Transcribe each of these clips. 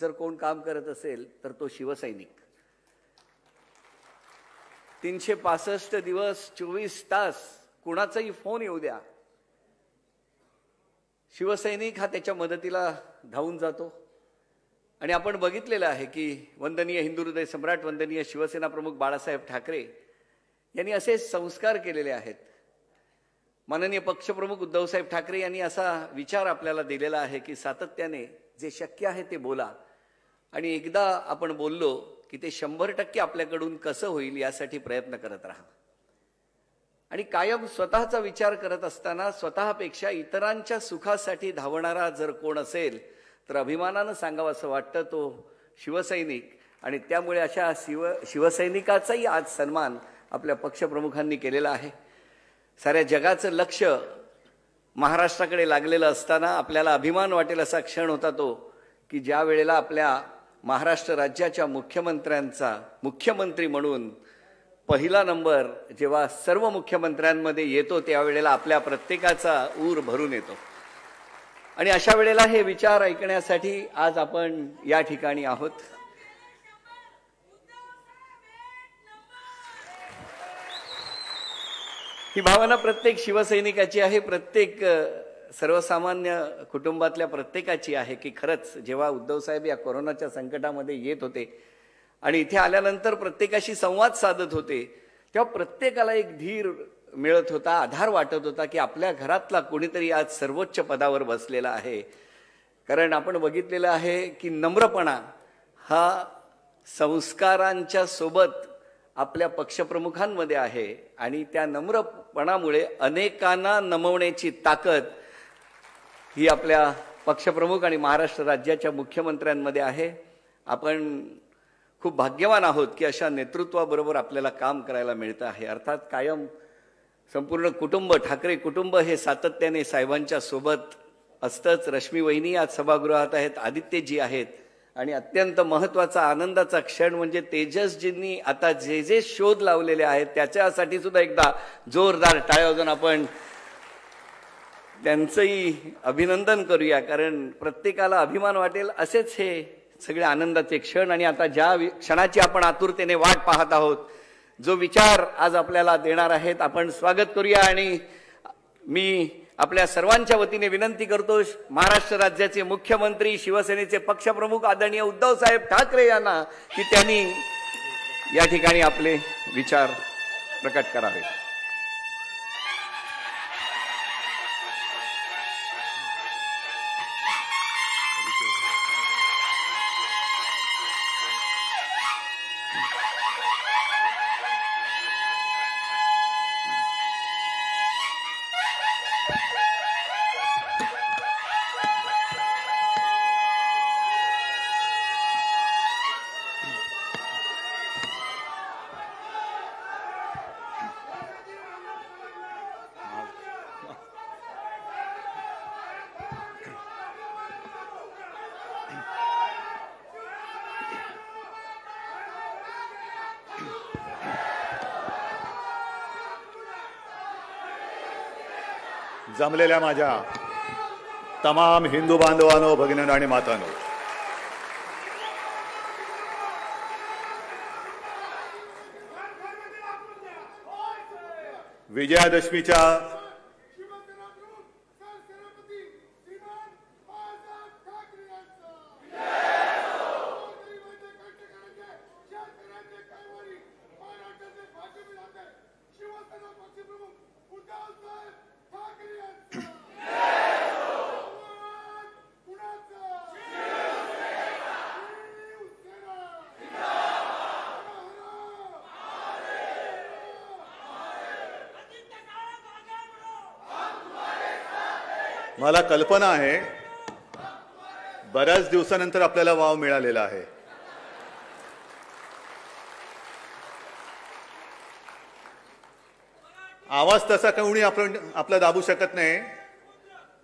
जर कोण काम करत असेल तर तो शिवसैनिक. 365 दिवस 24 तास कुणाचाही फोन येऊ द्या, शिवसैनिक हा त्याच्या मदतीला धावून जातो. आणि आपण बघितलेलं आहे की वंदनीय हिंदू हृदय सम्राट वंदनीय शिवसेना प्रमुख बाळासाहेब ठाकरे यांनी असे संस्कार केलेले आहेत. माननीय पक्षप्रमुख उद्धवसाहेब ठाकरे यांनी असा विचार आपल्याला दिलेला आहे की सातत्याने जे शक्य आहे ते बोला, आणि एकदा आपण बोललो की ते 100% आपल्याकडून कसं होईल यासाठी प्रयत्न करत राहा. आणि कायम स्वतःचा विचार करत असताना स्वतःपेक्षा इतरांच्या सुखासाठी धावणारा जर कोण असेल तर अभिमानानं सांगावं असं वाटतं तो शिवसैनिक. आणि त्यामुळे अशा शिवसैनिकाचाही आज सन्मान आपल्या पक्षप्रमुखांनी केलेला आहे. साऱ्या जगाचं लक्ष महाराष्ट्राकडे लागलेलं असताना आपल्याला अभिमान वाटेल असा क्षण होता तो की ज्या वेळेला आपल्या महाराष्ट्र राज्याच्या मुख्यमंत्र्यांचा मुख्यमंत्री म्हणून पहिला नंबर जेव्हा सर्व मुख्यमंत्र्यांमध्ये येतो त्यावेळेला आपल्या प्रत्येकाचा ऊर भरून येतो. आणि अशा वेळेला हे विचार ऐकण्यासाठी आज आपण या ठिकाणी आहोत. ही भावना प्रत्येक शिवसैनिकाची आहे, प्रत्येक सर्वसामान्य कुटुंबातल्या प्रत्येकाची आहे की खरंच जेव्हा उद्धव साहेब या कोरोनाच्या संकटामध्ये येत होते आणि इथे आल्यानंतर प्रत्येकाशी संवाद साधत होते तेव्हा प्रत्येकाला एक धीर मिळत होता, आधार वाटत होता की आपल्या घरातला कोणीतरी आज सर्वोच्च पदावर बसलेला आहे. कारण आपण बघितलेलं आहे की नम्रपणा हा संस्कारांच्या सोबत आपल्या पक्षप्रमुखांमध्ये आहे आणि त्या नम्रपणामुळे अनेकांना नमवण्याची ताकद ही आपल्या पक्षप्रमुख आणि महाराष्ट्र राज्याच्या मुख्यमंत्र्यांमध्ये आहे. आपण खूप भाग्यवान आहोत की अशा नेतृत्वाबरोबर आपल्याला काम करायला मिळतं आहे. अर्थात कायम संपूर्ण कुटुंब ठाकरे कुटुंब हे सातत्याने साहेबांच्या सोबत असतंच. रश्मी वहिनी आज सभागृहात आहेत, आदित्यजी आहेत, आणि अत्यंत महत्त्वाचा आनंदाचा क्षण म्हणजे तेजसजींनी आता जे जे शोध लावलेले आहेत त्याच्यासाठी सुद्धा एकदा जोरदार टाळ्या वाजवून आपण त्यांचंही अभिनंदन करूया. कारण प्रत्येकाला अभिमान वाटेल असेच हे सगळे आनंदाचे क्षण. आणि आता ज्या क्षणाची आपण आतुरतेने वाट पाहत आहोत, जो विचार आज आपल्याला देणार आहेत, आपण स्वागत करूया. आणि मी आपल्या सर्वांच्या वतीने विनंती करतो महाराष्ट्र राज्याचे मुख्यमंत्री शिवसेनेचे पक्षप्रमुख आदरणीय उद्धव साहेब ठाकरे यांना की त्यांनी या ठिकाणी आपले विचार प्रकट करावे. जमलेल्या माझ्या तमाम हिंदू बांधवांनो, भगिनींनो आणि मातांनो, विजयादशमीच्या मला कल्पना आहे बऱ्याच दिवसानंतर आपल्याला वाव मिळालेला आहे. आवाज तसा कोणी आपला दाबू शकत नाही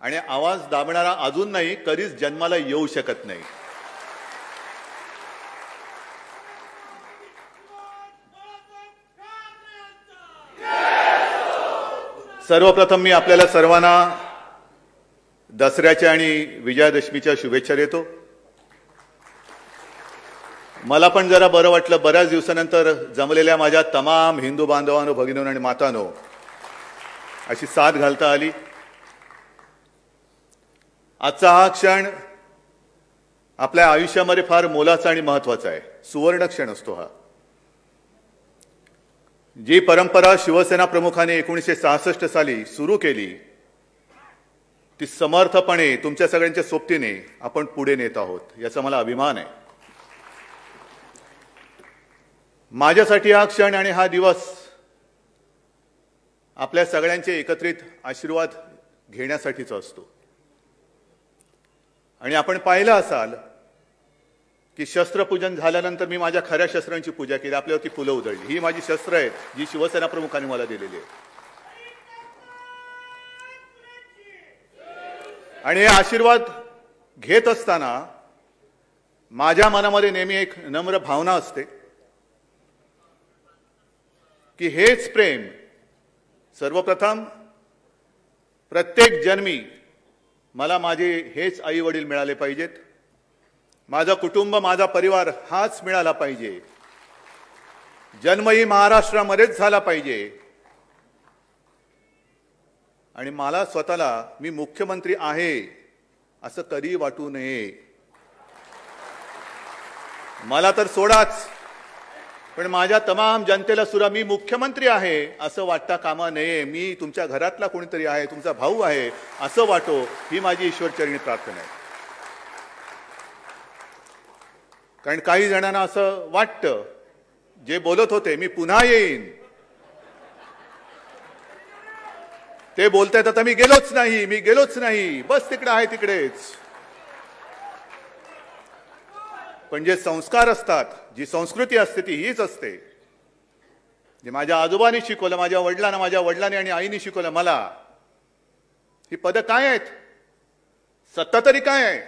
आणि आवाज दाबणारा अजून नाही, कधीच जन्माला येऊ शकत नाही. सर्वप्रथम मी आपल्याला सर्वांना दसऱ्याच्या आणि विजयादशमीच्या शुभेच्छा देतो. मला पण जरा बरं वाटलं. बऱ्याच दिवसानंतर जमलेल्या माझ्या तमाम हिंदू बांधवांनो, भगिनींनो आणि मातांनो अशी साथ घालता आली. आजचा हा क्षण आपल्या आयुष्यामध्ये फार मोलाचा आणि महत्वाचा आहे. सुवर्ण क्षण असतो हा. जी परंपरा शिवसेना प्रमुखाने 1966 साली सुरू केली ती समर्थपणे तुमच्या सगळ्यांच्या सोबतीने आपण पुढे नेत आहोत, याचा मला अभिमान आहे. माझ्यासाठी हा क्षण आणि हा दिवस आपल्या सगळ्यांचे एकत्रित आशीर्वाद घेण्यासाठीचा असतो. आणि आपण पाहिलं असाल की शस्त्रपूजन झाल्यानंतर मी माझ्या खऱ्या शस्त्रांची पूजा केली, आपल्यावरती फुलं उधळली. ही माझी शस्त्र आहेत जी शिवसेना प्रमुखांनी मला दिलेली आहेत. आणि हे आशीर्वाद घेत असताना माझ्या मनामध्ये नेहमी एक नम्र भावना असते की हेच प्रेम सर्वप्रथम प्रत्येक जन्मी मला माझे हेच आई वडील मिळाले पाहिजेत, माझं कुटुंब, माझा परिवार हाच मिळाला पाहिजे, जन्मही महाराष्ट्रामध्येच झाला पाहिजे. आणि मला स्वतःला मी मुख्यमंत्री आहे असं कधी वाटू नये. मला तर सोडाच, पण माझ्या तमाम जनतेला सुद्धा मी मुख्यमंत्री आहे असं वाटता कामा नये. मी तुमच्या घरातला कोणीतरी आहे, तुमचा भाऊ आहे असं वाटो, ही माझी ईश्वरचरणी प्रार्थना आहे. कारण काही जणांना असं वाटतं, जे बोलत होते मी पुन्हा येईन, ते बोलतायत आता मी गेलोच नाही, बस तिकडे आहे तिकडेच. पण जे संस्कार असतात, जी संस्कृती असते ती हीच असते. जे माझ्या आजोबांनी शिकवलं, माझ्या वडिलांनी आणि आईने शिकवलं मला, ही पदं काय आहेत, सत्ता तरी काय आहे.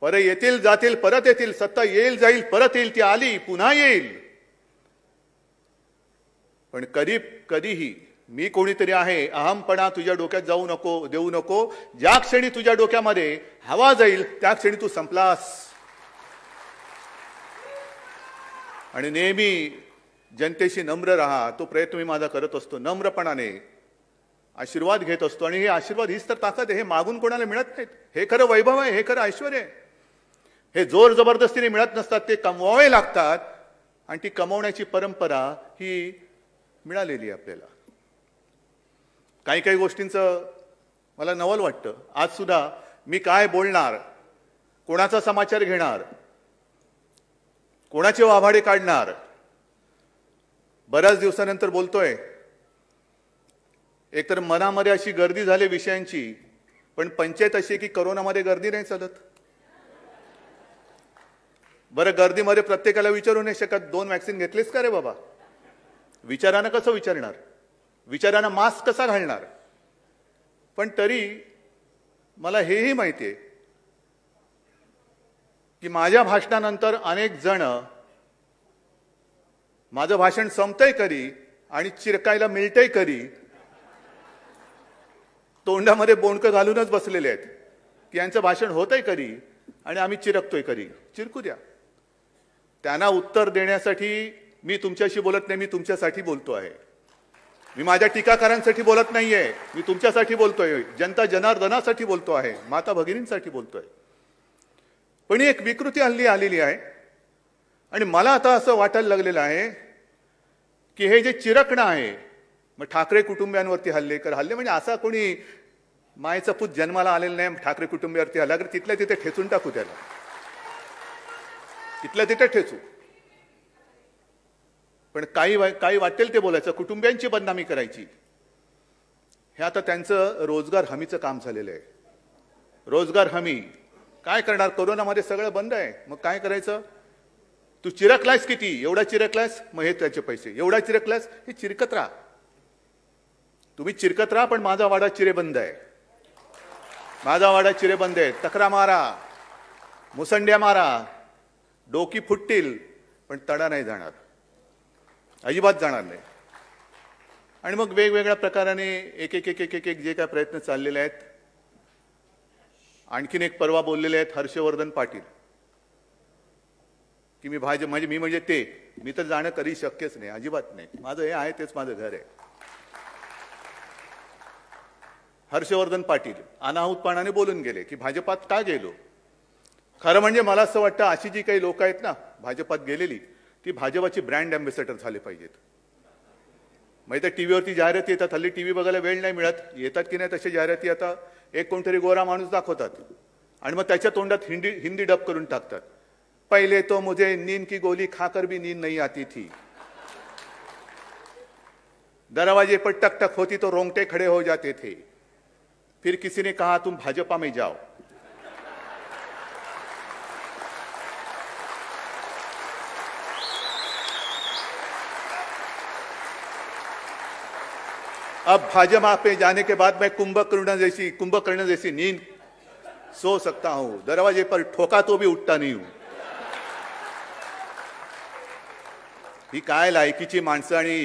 परत येतील जातील परत येतील, सत्ता येईल जाईल परत येईल, ती आली पुन्हा येईल. पण कधीही मी कोणीतरी आहे अहमपणा तुझ्या डोक्यात देऊ नको. ज्या क्षणी तुझ्या डोक्यामध्ये हवा जाईल त्या क्षणी तू संपलास. आणि नेहमी जनतेशी नम्र राहा, तो प्रयत्न मी माझा करत असतो. नम्रपणाने आशीर्वाद घेत असतो. आणि हे आशीर्वाद हीच तर ताकद आहे. हे मागून कोणाला मिळत नाहीत. हे खरं वैभव आहे, हे खरं ऐश्वर्य आहे. हे जोर जबरदस्तीने मिळत नसतात, ते कमवावे लागतात. आणि ती कमवण्याची परंपरा ही मिळालेली आहे आपल्याला. काही गोष्टींचं मला नवल वाटतं. आज सुद्धा मी काय बोलणार, कोणाचा समाचार घेणार, कोणाचे वाभाडे काढणार, बऱ्याच दिवसानंतर बोलतोय. एकतर मनामध्ये अशी गर्दी झाली विषयांची, पण पंचायत अशी की करोनामध्ये गर्दी नाही चालत. बरं, गर्दीमध्ये प्रत्येकाला विचारू नाही शकत 2 वॅक्सिन घेतलीस का रे बाबा. विचारानं कसं विचारणार, विचारानं मास्क कसा घालणार. पण तरी मला हेही माहिती आहे की माझ्या भाषणानंतर अनेक जण माझं भाषण संपतंय कधी आणि चिरकायला मिळतंय कधी तोंडामध्ये बोंडकं घालूनच बसलेले आहेत की यांचं भाषण होतंय कधी आणि आम्ही चिरकतोय कधी. चिरकू द्या. त्यांना उत्तर देण्यासाठी मी तुमच्याशी बोलत नाही, मी तुमच्यासाठी बोलतो आहे. मी माझ्या टीकाकारांसाठी बोलत नाहीये, मी तुमच्यासाठी बोलतोय, जनता जनार्दनासाठी बोलतो आहे, माता भगिनींसाठी बोलतोय. पण ही एक विकृती हल्ली आलेली आहे. आणि मला आता असं वाटायला लागलेलं आहे की हे जे चिरकणं आहे, मग ठाकरे कुटुंबियांवरती हल्ले म्हणजे असा कोणी मायचा पूत जन्माला आलेला नाही, ठाकरे कुटुंबियांवरती हल्ला कर, तिथल्या तिथे ठेचून टाकू त्याला, तिथल्या तिथे ठेचू. पण काही वाटेल ते बोलायचं, कुटुंबियांची बदनामी करायची. हे आता त्यांचं रोजगार हमीचं काम झालेलं आहे. रोजगार हमी काय करणार, कोरोनामध्ये सगळं बंद आहे. मग काय करायचं, तू चिरकलायस किती, एवढा चिरकलायस, मग हे त्याचे पैसे, एवढा चिरकलायस, हे चिरकत राहा. तुम्ही चिरकत राहा, पण माझा वाडा चिरेबंद आहे, माझा वाडा चिरेबंद आहे. तक्रा मारा, मुसंड्या मारा, डोकी फुटतील, पण तडा नाही जाणार, अजिबात जाणार नाही. आणि मग वेगवेगळ्या प्रकाराने एक जे काय प्रयत्न चाललेले आहेत. आणखीन एक परवा बोललेले आहेत हर्षवर्धन पाटील की मी मी म्हणजे ते मी तर जाणं कधी शक्यच नाही, अजिबात नाही. माझं हे आहे तेच माझं घर आहे. हर्षवर्धन पाटील अनाहूतपणाने बोलून गेले की भाजपात का गेलो. खरं म्हणजे मला असं वाटतं अशी जी काही लोक आहेत ना भाजपात गेलेली ती भाजपाची ब्रँड अँबॅसेडर झाले पाहिजेत. माहिती आहे टीव्हीवरती जाहिराती येतात, हल्ली टीव्ही बघायला वेळ नाही मिळत, येतात की नाही तशा जाहिराती आता एक कोणतरी गोरा माणूस दाखवतात आणि मग त्याच्या तोंडात हिंदी डब करून टाकतात. पहिले तो मुझे नींद की गोली खाकर भी नींद नहीं आती थी, दरवाजे पर टक टक होती तो रोंगटे खड़े हो जाते थे, फिर किसी ने कहा तुम भाजपा में जाओ. अब भाजपा पे जाने के बाद मैं कुंभकर्ण जैसी नींद सो सकता हूं, दरवाजे पर ठोका तो भी उठता नहीं हूं. ही काय लायकीची माणसं आणि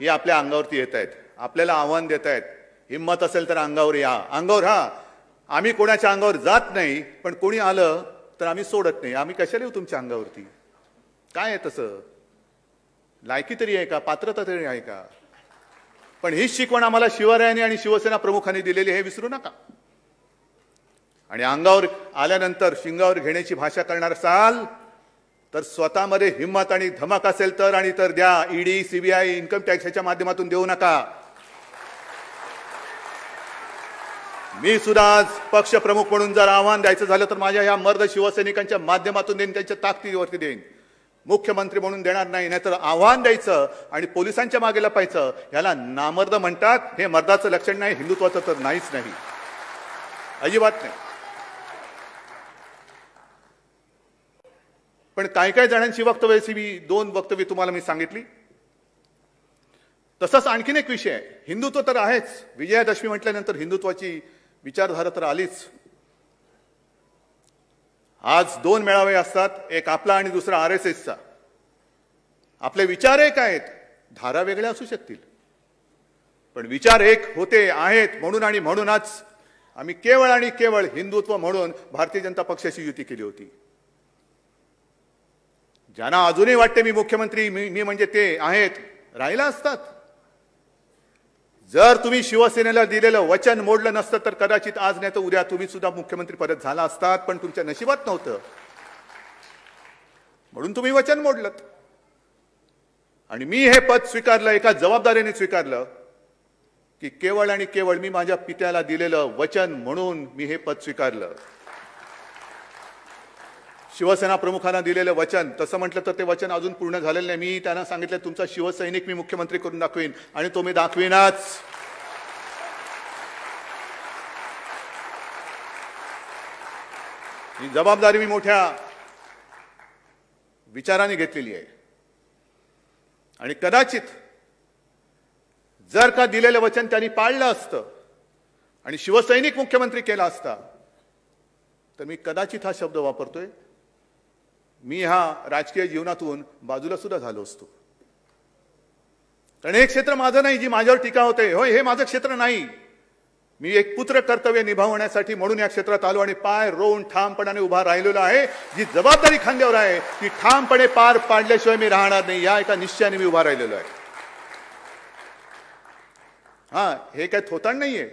ही आपल्या अंगावरती येत आहेत, आपल्याला आव्हान देत आहेत. हिम्मत असेल तर अंगावर या. अंगावर हा आम्ही कोणाच्या अंगावर जात नाही, पण कोणी आलं तर आम्ही सोडत नाही. आम्ही कशाला येऊ तुमच्या अंगावरती. काय आहे तसं, लायकी तरी आहे का, पात्रता तरी आहे का. पण हीच शिकवण आम्हाला शिवरायांनी आणि शिवसेना प्रमुखांनी दिलेली हे विसरू नका. आणि अंगावर आल्यानंतर शिंगावर घेण्याची भाषा करणार असाल तर स्वतःमध्ये हिम्मत आणि धमक असेल तर आणि तर द्या. ईडी सीबीआय इन्कम टॅक्सच्या माध्यमातून देऊ नका. मी सुद्धा आज पक्ष प्रमुख म्हणून जर आव्हान द्यायचं झालं तर माझ्या या मर्द शिवसैनिकांच्या माध्यमातून देईन, त्यांच्या ताकदीवरती देईन. मुख्यमंत्री म्हणून देणार नाही. नाहीतर आव्हान द्यायचं आणि पोलिसांच्या मागे लपायचं याला नामर्द म्हणतात. हे मर्दाचं लक्षण नाही, हिंदुत्वाचं तर नाहीच नाही, अजिबात नाही. पण काही काही जणांची वक्तव्याची मी 2 वक्तव्य तुम्हाला मी सांगितली. तसंच आणखीन एक विषय आहे. हिंदुत्व तर आहेच, विजयादशमी म्हटल्यानंतर हिंदुत्वाची विचारधारा तर आलीच. आज 2 मेळावे असतात, एक आपला आणि दुसरा RSSचा. आपले विचार एक आहेत, धारा वेगळ्या असू शकतील, पण विचार एक होते आहेत. म्हणून आणि म्हणूनच आम्ही केवळ आणि केवळ हिंदुत्व म्हणून भारतीय जनता पक्षाशी युती केली होती. ज्यांना अजूनही वाटते मी मुख्यमंत्री मी म्हणजे ते आहेत, राहिला असतात. जर तुम्ही शिवसेनेला दिलेलं वचन मोडलं नसतं तर कदाचित आज नाही तर उद्या तुम्ही सुद्धा मुख्यमंत्री परत झाला असतात, पण तुमच्या नशिबात नव्हतं म्हणून तुम्ही वचन मोडलं. आणि मी हे पद स्वीकारलं, एका जबाबदारीने स्वीकारलं की केवळ आणि केवळ मी माझ्या पित्याला दिलेलं वचन म्हणून मी हे पद स्वीकारलं. शिवसेना प्रमुखांना दिलेलं वचन, तसं म्हटलं तर ते वचन अजून पूर्ण झालेलं नाही. मी त्यांना सांगितलं तुमचा शिवसैनिक मी मुख्यमंत्री करून दाखवीन आणि तो मी दाखवीनच. ही जबाबदारी मी मोठ्या विचाराने घेतलेली आहे. आणि कदाचित जर का दिलेलं वचन त्यांनी पाळलं असतं आणि शिवसैनिक मुख्यमंत्री केला असता तर मी कदाचित हा शब्द वापरतोय, मी हा राजकीय जीवनातून बाजूला सुद्धा झालो असतो. कारण हे क्षेत्र माझं नाही जी माझ्यावर टीका होते. होय, हे माझं क्षेत्र नाही. मी एक पुत्र कर्तव्य निभावण्यासाठी म्हणून या क्षेत्रात आलो आणि पाय रोवून ठामपणाने उभा राहिलेलो आहे. जी जबाबदारी खांद्यावर आहे ती ठामपणे पार पाडल्याशिवाय मी राहणार नाही, या एका निश्चयाने मी उभा राहिलेलो आहे. हा, हे काय थोतांड नाहीये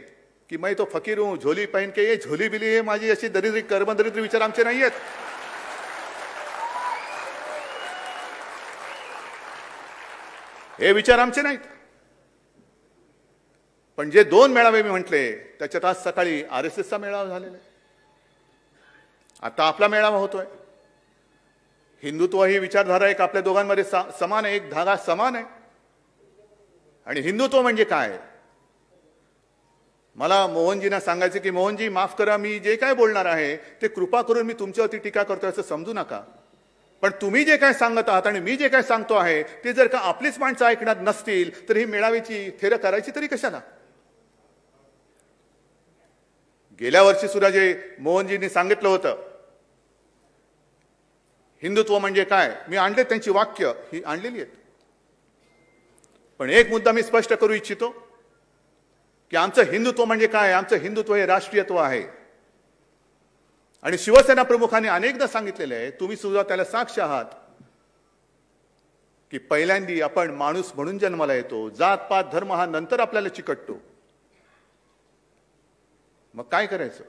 की मैं तो फकीर हूं, झोली पहन के ये झोली बिली, हे माझी अशी दरिद्री कर्मदरिद्री विचार आमचे नाहीयेत. हे विचार आमचे नाहीत. पण जे 2 मेळावे मी म्हटले त्याच्यात आज सकाळी RSSचा मेळावा झालेला आहे, आता आपला मेळावा होतोय. हिंदुत्व ही विचारधारा एक आपल्या दोघांमध्ये समान आहे, एक धागा समान आहे. आणि हिंदुत्व म्हणजे काय, मला मोहनजींना सांगायचे की मोहनजी माफ करा, मी जे काय बोलणार आहे ते कृपा करून मी तुमच्यावरती टीका करतोय असं समजू नका. पण तुम्ही जे काय सांगत आहात आणि मी जे काय सांगतो आहे ते जर का आपलीच माणसं ऐकणार नसतील तर ही मेळाव्याची थेर करायची तरी कशाला. गेल्या वर्षी सुद्धा जे मोहनजींनी सांगितलं होतं हिंदुत्व म्हणजे काय, मी आणले त्यांची वाक्य ही आणलेली आहेत. पण एक मुद्दा मी स्पष्ट करू इच्छितो की आमचं हिंदुत्व म्हणजे काय. आमचं हिंदुत्व हे राष्ट्रीयत्व आहे. आणि शिवसेना प्रमुखांनी अनेकदा सांगितलेलं आहे, तुम्ही सुद्धा त्याला साक्ष आहात की पहिल्यांदी आपण माणूस म्हणून जन्माला येतो, जात पात धर्म हा नंतर आपल्याला चिकटतो. मग काय करायचं?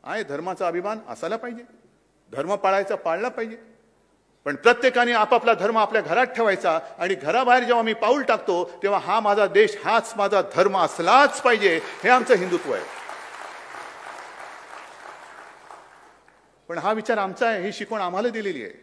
आहे धर्माचा अभिमान असायला पाहिजे, धर्म पाळायचा पाळला पाहिजे, पण प्रत्येकाने आपापला धर्म आपल्या घरात ठेवायचा आणि घराबाहेर जेव्हा मी पाऊल टाकतो तेव्हा हा माझा देश, हाच माझा धर्म असलाच पाहिजे, हे आमचं हिंदुत्व आहे. पण हा विचार आमचा आहे, ही शिकवण आम्हाला दिलेली आहे.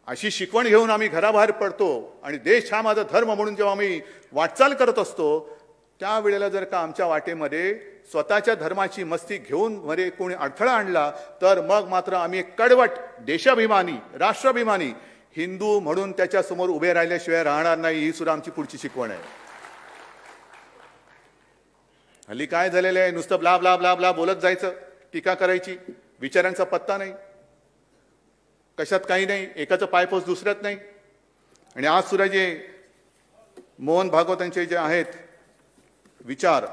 अशी शिकवण घेऊन आम्ही घराबाहेर पडतो आणि देश हा माझा धर्म म्हणून जेव्हा आम्ही वाटचाल करत असतो त्यावेळेला जर का आमच्या वाटेमध्ये स्वतःच्या धर्माची मस्ती घेऊन मध्ये कोणी अडथळा आणला तर मग मात्र आम्ही एक कडवट देशाभिमानी, राष्ट्राभिमानी हिंदू म्हणून त्याच्या समोर उभे राहिल्याशिवाय राहणार नाही. ही सुद्धा आमची पुढची शिकवण आहे. हल्ली काय झालेलं आहे, नुसतं ब्ला ब्ला ब्ला ब्ला बोलत जायचं, टीका करायची, विचारांचा पत्ता नाही, कशात काही नाही, एकाचं पायपोस दुसऱ्यात नाही. आणि आज सुद्धा जे मोहन भागवतांचे जे आहेत विचार,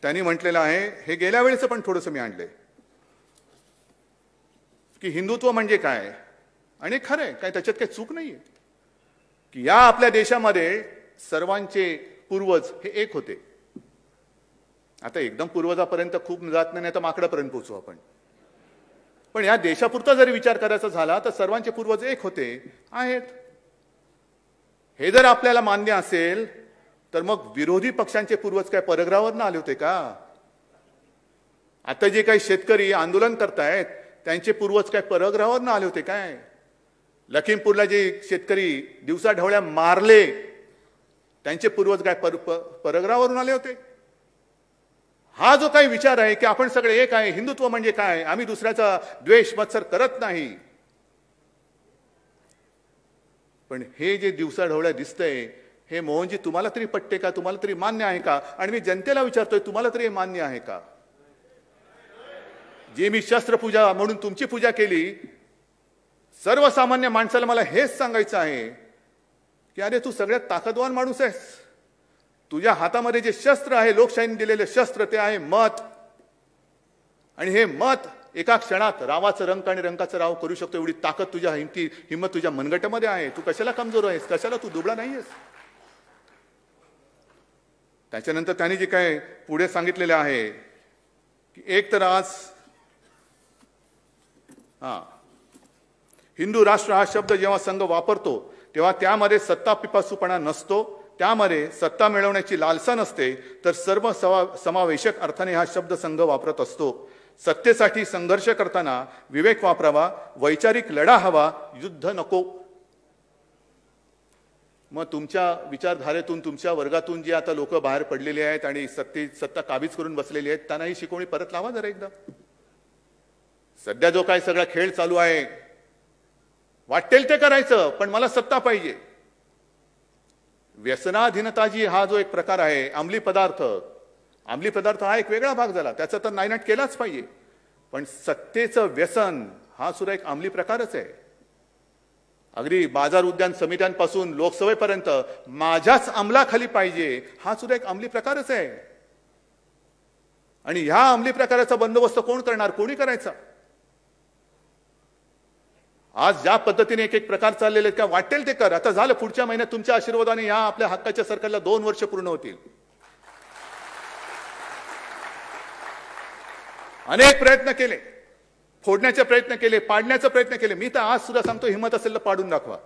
त्यांनी म्हटलेलं आहे, हे गेल्या वेळेचं पण थोडंसं मी आणलंय, की हिंदुत्व म्हणजे काय. आणि खरं आहे, काय त्याच्यात काही चूक नाहीये की या आपल्या देशामध्ये सर्वांचे पूर्वज हे एक होते. आता एकदम पूर्वजापर्यंत खूप जात नाही तर माकडापर्यंत पोहोचू आपण, पण या देशापुरता जरी विचार करायचा झाला तर सर्वांचे पूर्वज एक होते आहेत. हे जर आपल्याला मान्य असेल तर मग विरोधी पक्षांचे पूर्वज काय परग्रहावरनं आले होते का? आता जे काही शेतकरी आंदोलन करतायत त्यांचे पूर्वज काय परग्रहावरनं आले होते काय? लखीमपूरला जे शेतकरी दिवसा ढवळ्या मारले त्यांचे पूर्वज काय परग्रहावरून आले होते? हा जो काही विचार आहे की आपण सगळे एक आहे, हिंदुत्व म्हणजे काय, आम्ही दुसऱ्याचा द्वेष मत्सर करत नाही, पण हे जे दिवसा ढवळ्या दिसतंय हे मोहनजी तुम्हाला तरी पटते का? तुम्हाला तरी मान्य आहे का? आणि मी जनतेला विचारतोय, तुम्हाला तरी हे मान्य आहे का? जे मी शस्त्रपूजा म्हणून तुमची पूजा केली, सर्वसामान्य माणसाला मला हेच सांगायचं आहे की अरे तू सगळ्यात ताकदवान माणूस आहेस. तुझ्या हातामध्ये जे शस्त्र आहे, लोकशाहीने दिलेले शस्त्र, ते आहे मत. आणि हे मत एका क्षणात रावाचं रंक आणि रंकाचं राव करू शकतो एवढी ताकद तुझ्या हिंमत तुझ्या मनगटामध्ये आहे. तू कशाला कमजोर आहेस? कशाला तू दुबळा नाहीयेस? त्याच्यानंतर त्यांनी जे काय पुढे सांगितलेले आहे की एक तर आज हिंदू राष्ट्र हा शब्द जेव्हा संघ वापरतो तेव्हा त्यामध्ये सत्ता पिपासूपणा नसतो, त्यामध्ये सत्ता मिळवण्याची लालसा नसते, तर सर्व समावेशक अर्थाने हा शब्द संघ वापरत असतो. सत्तेसाठी संघर्ष करताना विवेक वापरावा, वैचारिक लढा हवा, युद्ध नको. मग तुमच्या विचारधारेतून, तुमच्या वर्गातून जे आता लोक बाहेर पडलेले आहेत आणि सत्ता काबीज करून बसलेली आहेत त्यांना ही शिकवणी परत लावा जरा एकदा. सध्या जो काय सगळा खेळ चालू आहे, वाटेल ते करायचं पण मला सत्ता पाहिजे. व्यसनाधीनता जी हा जो एक प्रकार आहे, अंमली पदार्थ हा एक वेगळा भाग झाला, त्याचा तर नायनाट केलाच पाहिजे. पण सत्तेचं व्यसन हा सुद्धा एक अंमली प्रकारच आहे. अगदी बाजार उद्यान समित्यांपासून लोकसभेपर्यंत माझ्याच अंमलाखाली पाहिजे हा सुद्धा एक अंमली प्रकारच आहे. आणि ह्या अंमली प्रकाराचा बंदोबस्त कोण करणार? कोणी करायचा? आज ज्या पद्धतीने एक एक प्रकार चाललेले आहेत का वाटेल ते कर. आता झालं, पुढच्या महिन्यात तुमच्या आशीर्वादाने या आपल्या हक्काच्या सरकारला 2 वर्ष पूर्ण होतील. अनेक प्रयत्न केले, फोडण्याचे प्रयत्न केले, पाडण्याचा प्रयत्न केले. मी तर आज सुद्धा सांगतो, हिंमत असेल तर पाडून दाखवा.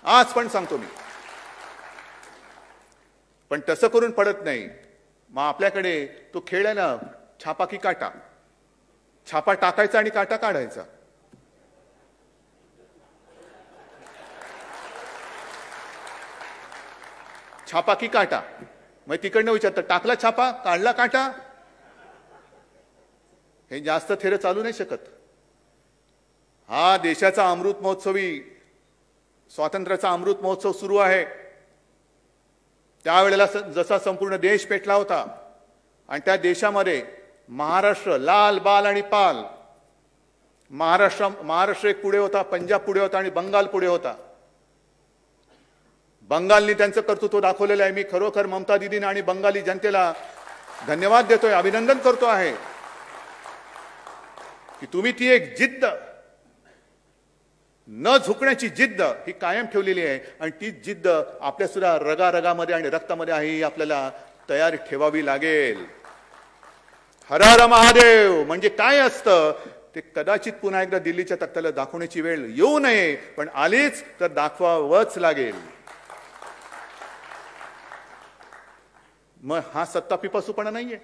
आज पण सांगतो मी, पण तसं करून पडत नाही. मग आपल्याकडे तो खेळ आहे ना, छापा की काटा. छापा टाकायचा आणि काटा काढायचा. छापा की काटा. मग तिकडनं विचारतं, टाकला छापा, काढला काटा. हे जास्त थेरं चालू नाही शकत. हा देशाचा अमृत महोत्सवी, स्वातंत्र्याचा अमृत महोत्सव सुरू आहे. त्यावेळेला जसा संपूर्ण देश पेटला होता आणि त्या देशामध्ये महाराष्ट्र लाल बाल आणि पाल. महाराष्ट्र एक पुढे होता, पंजाब पुढे होता आणि बंगाल पुढे होता. बंगालनी त्यांचं कर्तृत्व दाखवलेलं आहे. मी खरोखर ममता दिदीने आणि बंगाली जनतेला धन्यवाद देतोय, अभिनंदन करतो आहे. की तुम्ही ती एक जिद्द, न झुकण्याची जिद्द ही कायम ठेवलेली आहे आणि ती जिद्द आपल्या सुद्धा रगारगामध्ये आणि रक्तामध्ये आहे, ही आपल्याला तयारी ठेवावी लागेल. हर हर महादेव म्हणजे काय असतं ते कदाचित पुन्हा एकदा दिल्लीच्या तख्त्याला दाखवण्याची वेळ येऊ नये, पण आलीच तर दाखवावंच लागेल. मग हा सत्ता पिपासूपणा नाहीये.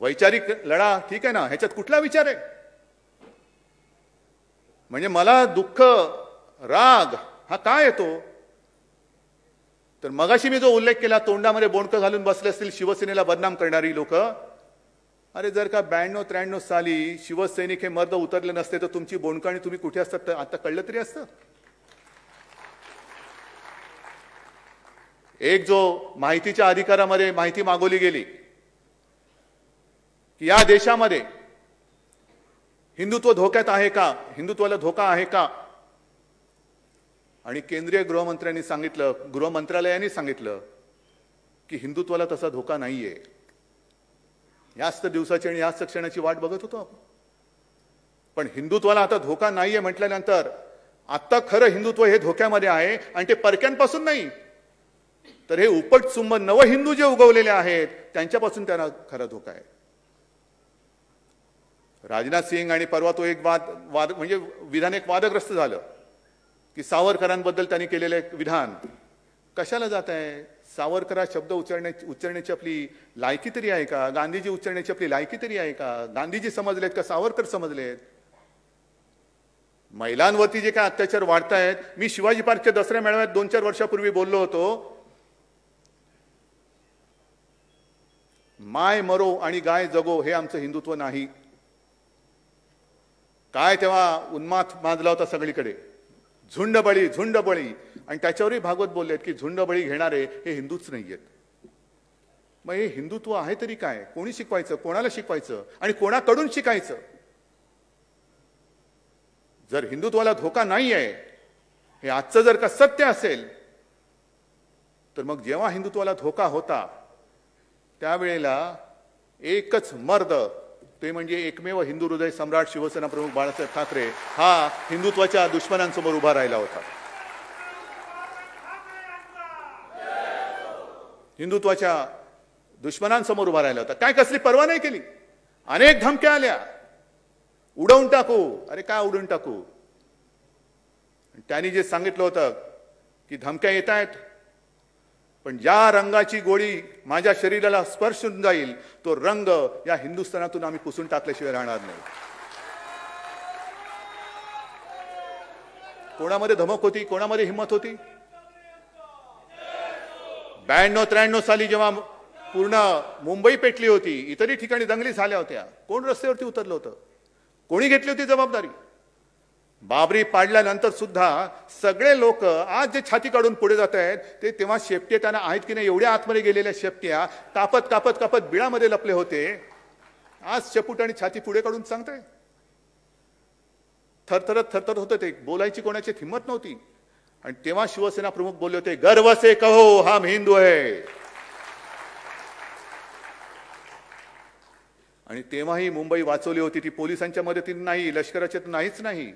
वैचारिक लढा ठीक आहे ना, ह्याच्यात कुठला विचार आहे? म्हणजे मला दुःख राग हा काय येतो? तर मगाशी मी जो उल्लेख केला, तोंडामध्ये बोंडकं घालून बसले असतील शिवसेनेला बदनाम करणारी लोक, अरे जर का 92-93 साली शिवसैनिक हे मर्द उतरले नसते तर तुमची बोंडकं तुम्ही कुठे असतात आता कळलं तरी असतं. एक जो माहितीच्या अधिकारामध्ये माहिती मागवली गेली की या देशामध्ये हिंदुत्व धोक्यात आहे का, हिंदुत्वाला धोका आहे का, आणि केंद्रीय गृहमंत्र्यांनी सांगितलं, गृह मंत्रालयाने सांगितलं की हिंदुत्वाला तसा धोका नाहीये. याच दिवसाची आणि याच क्षणाची वाट बघत होतो आपण. पण हिंदुत्वाला आता धोका नाहीये म्हटल्यानंतर आता खरं हिंदुत्व हे धोक्यामध्ये आहे, आणि ते परक्यांपासून नाही तर हे उपटसुंब नव हिंदू जे उगवलेले आहेत त्यांच्यापासून त्यांना खरा धोका आहे. राजनाथ सिंग आणि परवा तो एक वाद म्हणजे विधान एक वादग्रस्त झालं की सावरकरांबद्दल त्यांनी केलेले विधान कशाला जात आहे? सावरकरा शब्द उच्चारण्याची आपली लायकी तरी आहे का? गांधीजी उच्चारण्याची आपली लायकी तरी आहे का? गांधीजी समजलेत का सावरकर समजलेत? महिलांवरती जे काय अत्याचार वाढतायत, मी शिवाजी पार्कच्या दसऱ्या मेळाव्यात 2-4 वर्षापूर्वी बोललो होतो, माय मरो आणि गाय जगो हे आमचं हिंदुत्व नाही. काय तेव्हा उन्माद माजला होता सगळीकडे, झुंडबळी झुंडबळी, आणि त्याच्यावरही भागवत बोललेत की झुंडबळी घेणारे हे हिंदूच नाहीयेत. मग हे हिंदुत्व आहे तरी काय? कोणी शिकवायचं, कोणाला शिकवायचं आणि कोणाकडून शिकायचं? जर हिंदुत्वाला धोका नाही आहे हे आजचं जर का सत्य असेल, तर मग जेव्हा हिंदुत्वाला धोका होता त्यावेळेला एकच मर्द, ते म्हणजे एकमेव हिंदू हृदय सम्राट शिवसेना प्रमुख बाळासाहेब ठाकरे हा हिंदुत्वाच्या दुश्मनांसमोर उभा राहिला होता. हिंदुत्वाच्या दुश्मनांसमोर उभा राहिला होता. काय कसली पर्वा नाही केली. अनेक धमक्या आल्या, उडवून टाकू. अरे काय उडवून टाकू? त्यांनी जे सांगितलं होतं की धमक्या येत आहेत, पण ज्या रंगाची गोळी माझ्या शरीराला स्पर्श होऊन जाईल तो रंग या हिंदुस्थानातून आम्ही पुसून टाकल्याशिवाय राहणार नाही. कोणामध्ये धमक होती, कोणामध्ये हिंमत होती? 92-93 साली जेव्हा पूर्ण मुंबई पेटली होती, इतरही ठिकाणी दंगली झाल्या होत्या, कोण रस्त्यावरती उतरलं होतं? कोणी घेतली होती जबाबदारी? बाबरी पाडल्यानंतर सुद्धा सगळे लोक आज जे छाती काढून पुढे जात आहेत ते तेव्हा शेपटे त्यांना आहेत की नाही एवढ्या आतमध्ये गेलेल्या शेपट्या कापत कापत कापत बिळामध्ये लपले होते. आज शेपूट आणि छाती पुढे काढून सांगताय. थरथरत थरथरत होते ते, बोलायची कोणाची हिंमत नव्हती. आणि तेव्हा शिवसेना प्रमुख बोलले होते, गर्व से कहो हम हिंदू है. आणि तेव्हाही मुंबई वाचवली होती ती पोलिसांच्या मदतीने नाही, लष्कराच्या नाहीच नाही.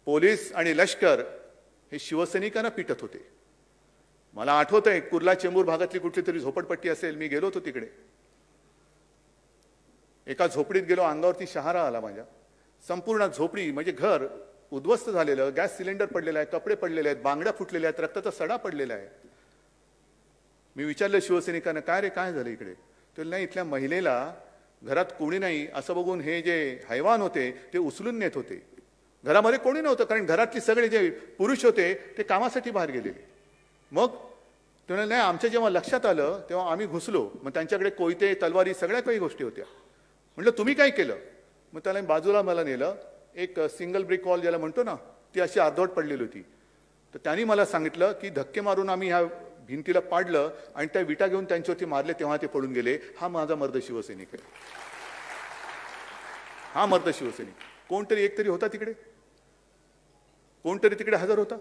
पोलीस आणि लष्कर हे शिवसैनिकांना पिटत होते. मला आठवतंय कुर्ला चेंबूर भागातली कुठली तरी झोपडपट्टी असेल, मी गेलो होतो तिकडे. एका झोपडीत गेलो, अंगावरती शहारा आला माझ्या. संपूर्ण झोपडी म्हणजे घर उद्ध्वस्त झालेलं, गॅस सिलेंडर पडलेला आहे, कपडे पडलेले आहेत, बांगड्या फुटलेल्या आहेत, रक्ताचा सडा पडलेला आहे. मी विचारलं शिवसैनिकांना, काय रे काय झालं इकडे? तर नाही, इथल्या महिलेला घरात कोणी नाही असं बघून हे जे हैवान होते ते उचलून नेत होते. घरामध्ये कोणी नव्हतं, कारण घरातली सगळे जे पुरुष होते ते कामासाठी बाहेर गेलेले. मग ते म्हणाले, नाही आमच्या जेव्हा लक्षात आलं तेव्हा आम्ही घुसलो. मग त्यांच्याकडे कोयते, तलवारी सगळ्या काही गोष्टी होत्या. म्हटलं तुम्ही काय केलं? मग त्याला बाजूला मला नेलं. एक सिंगल ब्रिक वॉल ज्याला म्हणतो ना, ती अशी अर्धवट पडलेली होती. तर त्यांनी मला सांगितलं की धक्के मारून आम्ही ह्या भिंतीला पाडलं आणि त्या विटा घेऊन त्यांच्यावरती मारले, तेव्हा ते पडून गेले. हा माझा मर्द शिवसैनिक आहे. हा मर्द शिवसैनिक. कोणतरी एक तरी होता तिकडे, कोणतरी तिकडे हजर होता.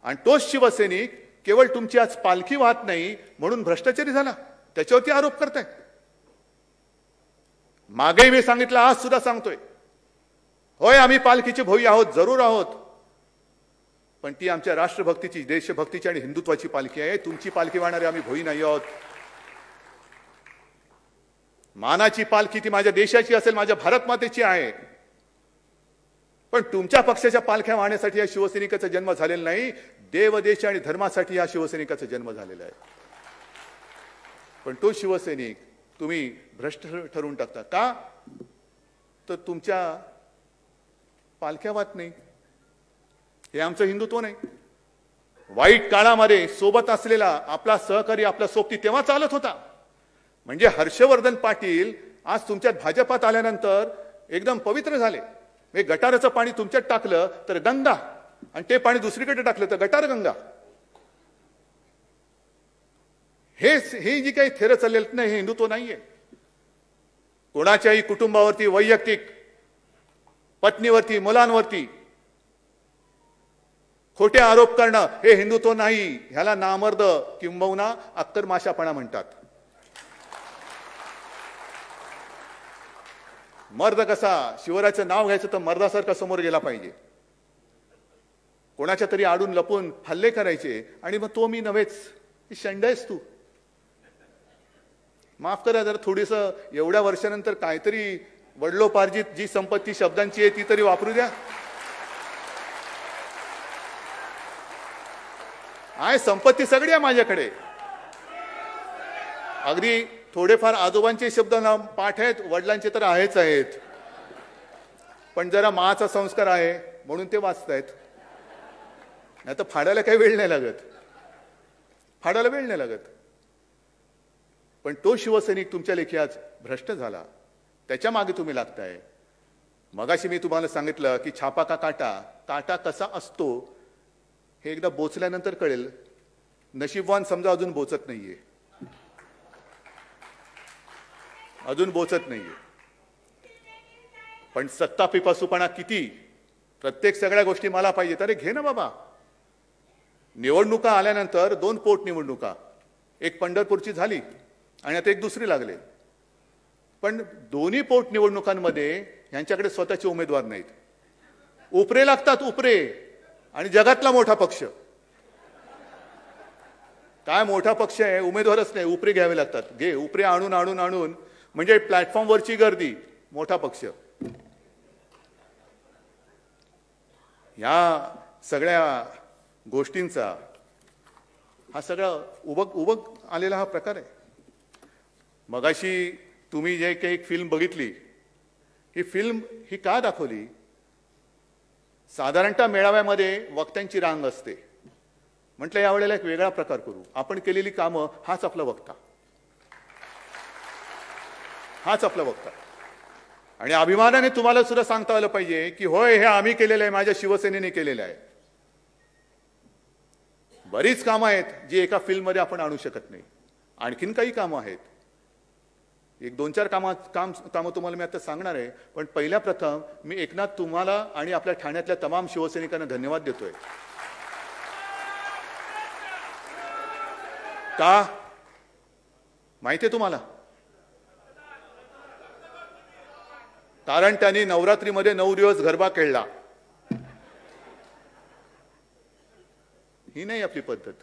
आणि तोच शिवसैनिक केवळ तुमची आज पालखी वाहत नाही म्हणून भ्रष्टाचारी झाला, त्याच्यावरती आरोप करताय. मागेही मी सांगितलं, आज सुद्धा सांगतोय, होय आम्ही पालखीचे भोई आहोत, जरूर आहोत, पण ती आमच्या राष्ट्रभक्तीची, देशभक्तीची आणि हिंदुत्वाची पालखी आहे. तुमची पालखी वाहणारे आम्ही भोई नाही आहोत. मानाची पालखी ती माझ्या देशाची असेल, माझ्या भारत मातेची आहे. पण तुमच्या पक्षाच्या पालख्या वाहण्यासाठी या शिवसैनिकाचा जन्म झालेला नाही. देव, देश आणि धर्मासाठी या शिवसैनिकाचा जन्म झालेला आहे. पण तो शिवसैनिक तुम्ही भ्रष्ट ठरवून टाकता का? तर तुमच्या पालख्या वाहत नाही. हे आमचं हिंदुत्व नाही. वाईट काळामध्ये सोबत असलेला आपला सहकारी, आपला सोबती तेव्हा चालत होता. म्हणजे हर्षवर्धन पाटील आज तुमच्यात भाजपात आल्यानंतर एकदम पवित्र झाले. हे गटाराचं पाणी तुमच्यात टाकलं तर गंगा, आणि ते पाणी दुसरीकडे टाकलं तर गटार गंगा. हे जी काही थेर चाललेलं नाही, हे हिंदुत्व नाहीये. कोणाच्याही कुटुंबावरती, वैयक्तिक पत्नीवरती, मुलांवरती खोटे आरोप करणं हे हिंदुत्व नाही. ह्याला नामर्द किंबहुना अक्करमाशापणा म्हणतात. मर्द कसा, शिवराचं नाव घ्यायचं तर मर्दासारखा समोर गेला पाहिजे. कोणाच्या तरी आडून लपून हल्ले करायचे आणि मग तो मी नव्हेच, शंडायस तू. माफ करा जरा थोडीस एवढ्या वर्षानंतर काहीतरी वडलोपार्जित जी संपत्ती शब्दांची आहे ती तरी वापरू द्या. आहे संपत्ती सगळी आहे माझ्याकडे. अगदी थोडेफार आजोबांचे शब्द पाठ आहेत, वडिलांचे तर आहेच आहेत, पण जरा माचा संस्कार आहे म्हणून ते वाचतायत. नाही तर फाडायला काही वेळ नाही लागत, फाडायला वेळ नाही लागत. पण तो शिवसैनिक तुमच्या लेखी आज भ्रष्ट झाला, त्याच्या मागे तुम्ही लागताय. मगाशी मी तुम्हाला सांगितलं की छापा का काटा, काटा कसा असतो हे एकदा बोचल्यानंतर कळेल. नशीबवान समजा अजून बोचत नाहीये, अजून बोचत नाहीये. पण सत्ता पिपासूपणा किती, प्रत्येक सगळ्या गोष्टी मला पाहिजेत. अरे घे ना बाबा. निवडणुका आल्यानंतर 2 पोटनिवडणुका, एक पंढरपूरची झाली आणि आता एक दुसरी लागले. पण दोन्ही पोटनिवडणुकांमध्ये यांच्याकडे स्वतःचे उमेदवार नाहीत. उपरे लागतात, उपरे. आणि जगातला मोठा पक्ष काय मोठा पक्ष आहे, उमेदवारच नाही, उपरे घ्यावे लागतात. घे उपरे आणून आणून आणून, म्हणजे प्लॅटफॉर्मवरची गर्दी, मोठा पक्ष. या सगळ्या गोष्टींचा हा सगळा उबग आलेला हा प्रकार आहे. मगाशी तुम्ही जे काही एक फिल्म बघितली, ही फिल्म ही का दाखवली? साधारणतः मेळाव्यामध्ये वक्त्यांची रांग असते. म्हटलं यावेळेला एक वेगळा प्रकार करू. आपण केलेली कामं हाच आपला वक्ता, हाच आपला वक्ता. आणि अभिमानाने तुम्हाला सुद्धा सांगता आलं पाहिजे की होय हे आम्ही केलेलं आहे, माझ्या शिवसेनेने केलेलं आहे. बरीच कामं आहेत जी एका फिल्ममध्ये आपण आणू शकत नाही. आणखीन काही कामं आहेत, 1-2-4 कामं तुम्हाला मी आता सांगणार आहे. पण पहिल्या प्रथम मी एकनाथ तुम्हाला आणि आपल्या ठाण्यातल्या तमाम शिवसैनिकांना धन्यवाद देतोय. का माहितीये तुम्हाला? कारण त्यांनी नवरात्रीमध्ये 9 दिवस गरबा खेळला. ही नाही आपली पद्धत.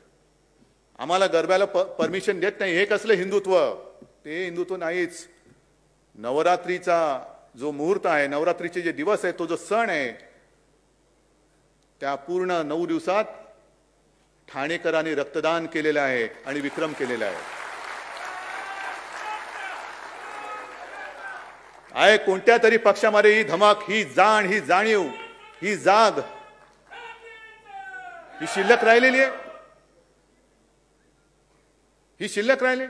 आम्हाला गरब्याला परमिशन देत नाही. हे कसलं हिंदुत्व? ते हिंदुत्व नाहीच. नवरात्रीचा जो मुहूर्त आहे, नवरात्रीचे जे दिवस आहे, तो जो सण आहे, त्या पूर्ण 9 दिवसात ठाणेकरांनी रक्तदान केलेलं आहे आणि विक्रम केलेला आहे. आहे कोणत्या तरी पक्षामध्ये ही धमक, ही जाण, ही जाणीव, ही जाग ही शिल्लक राहिलेली आहे. ही शिल्लक राहिले.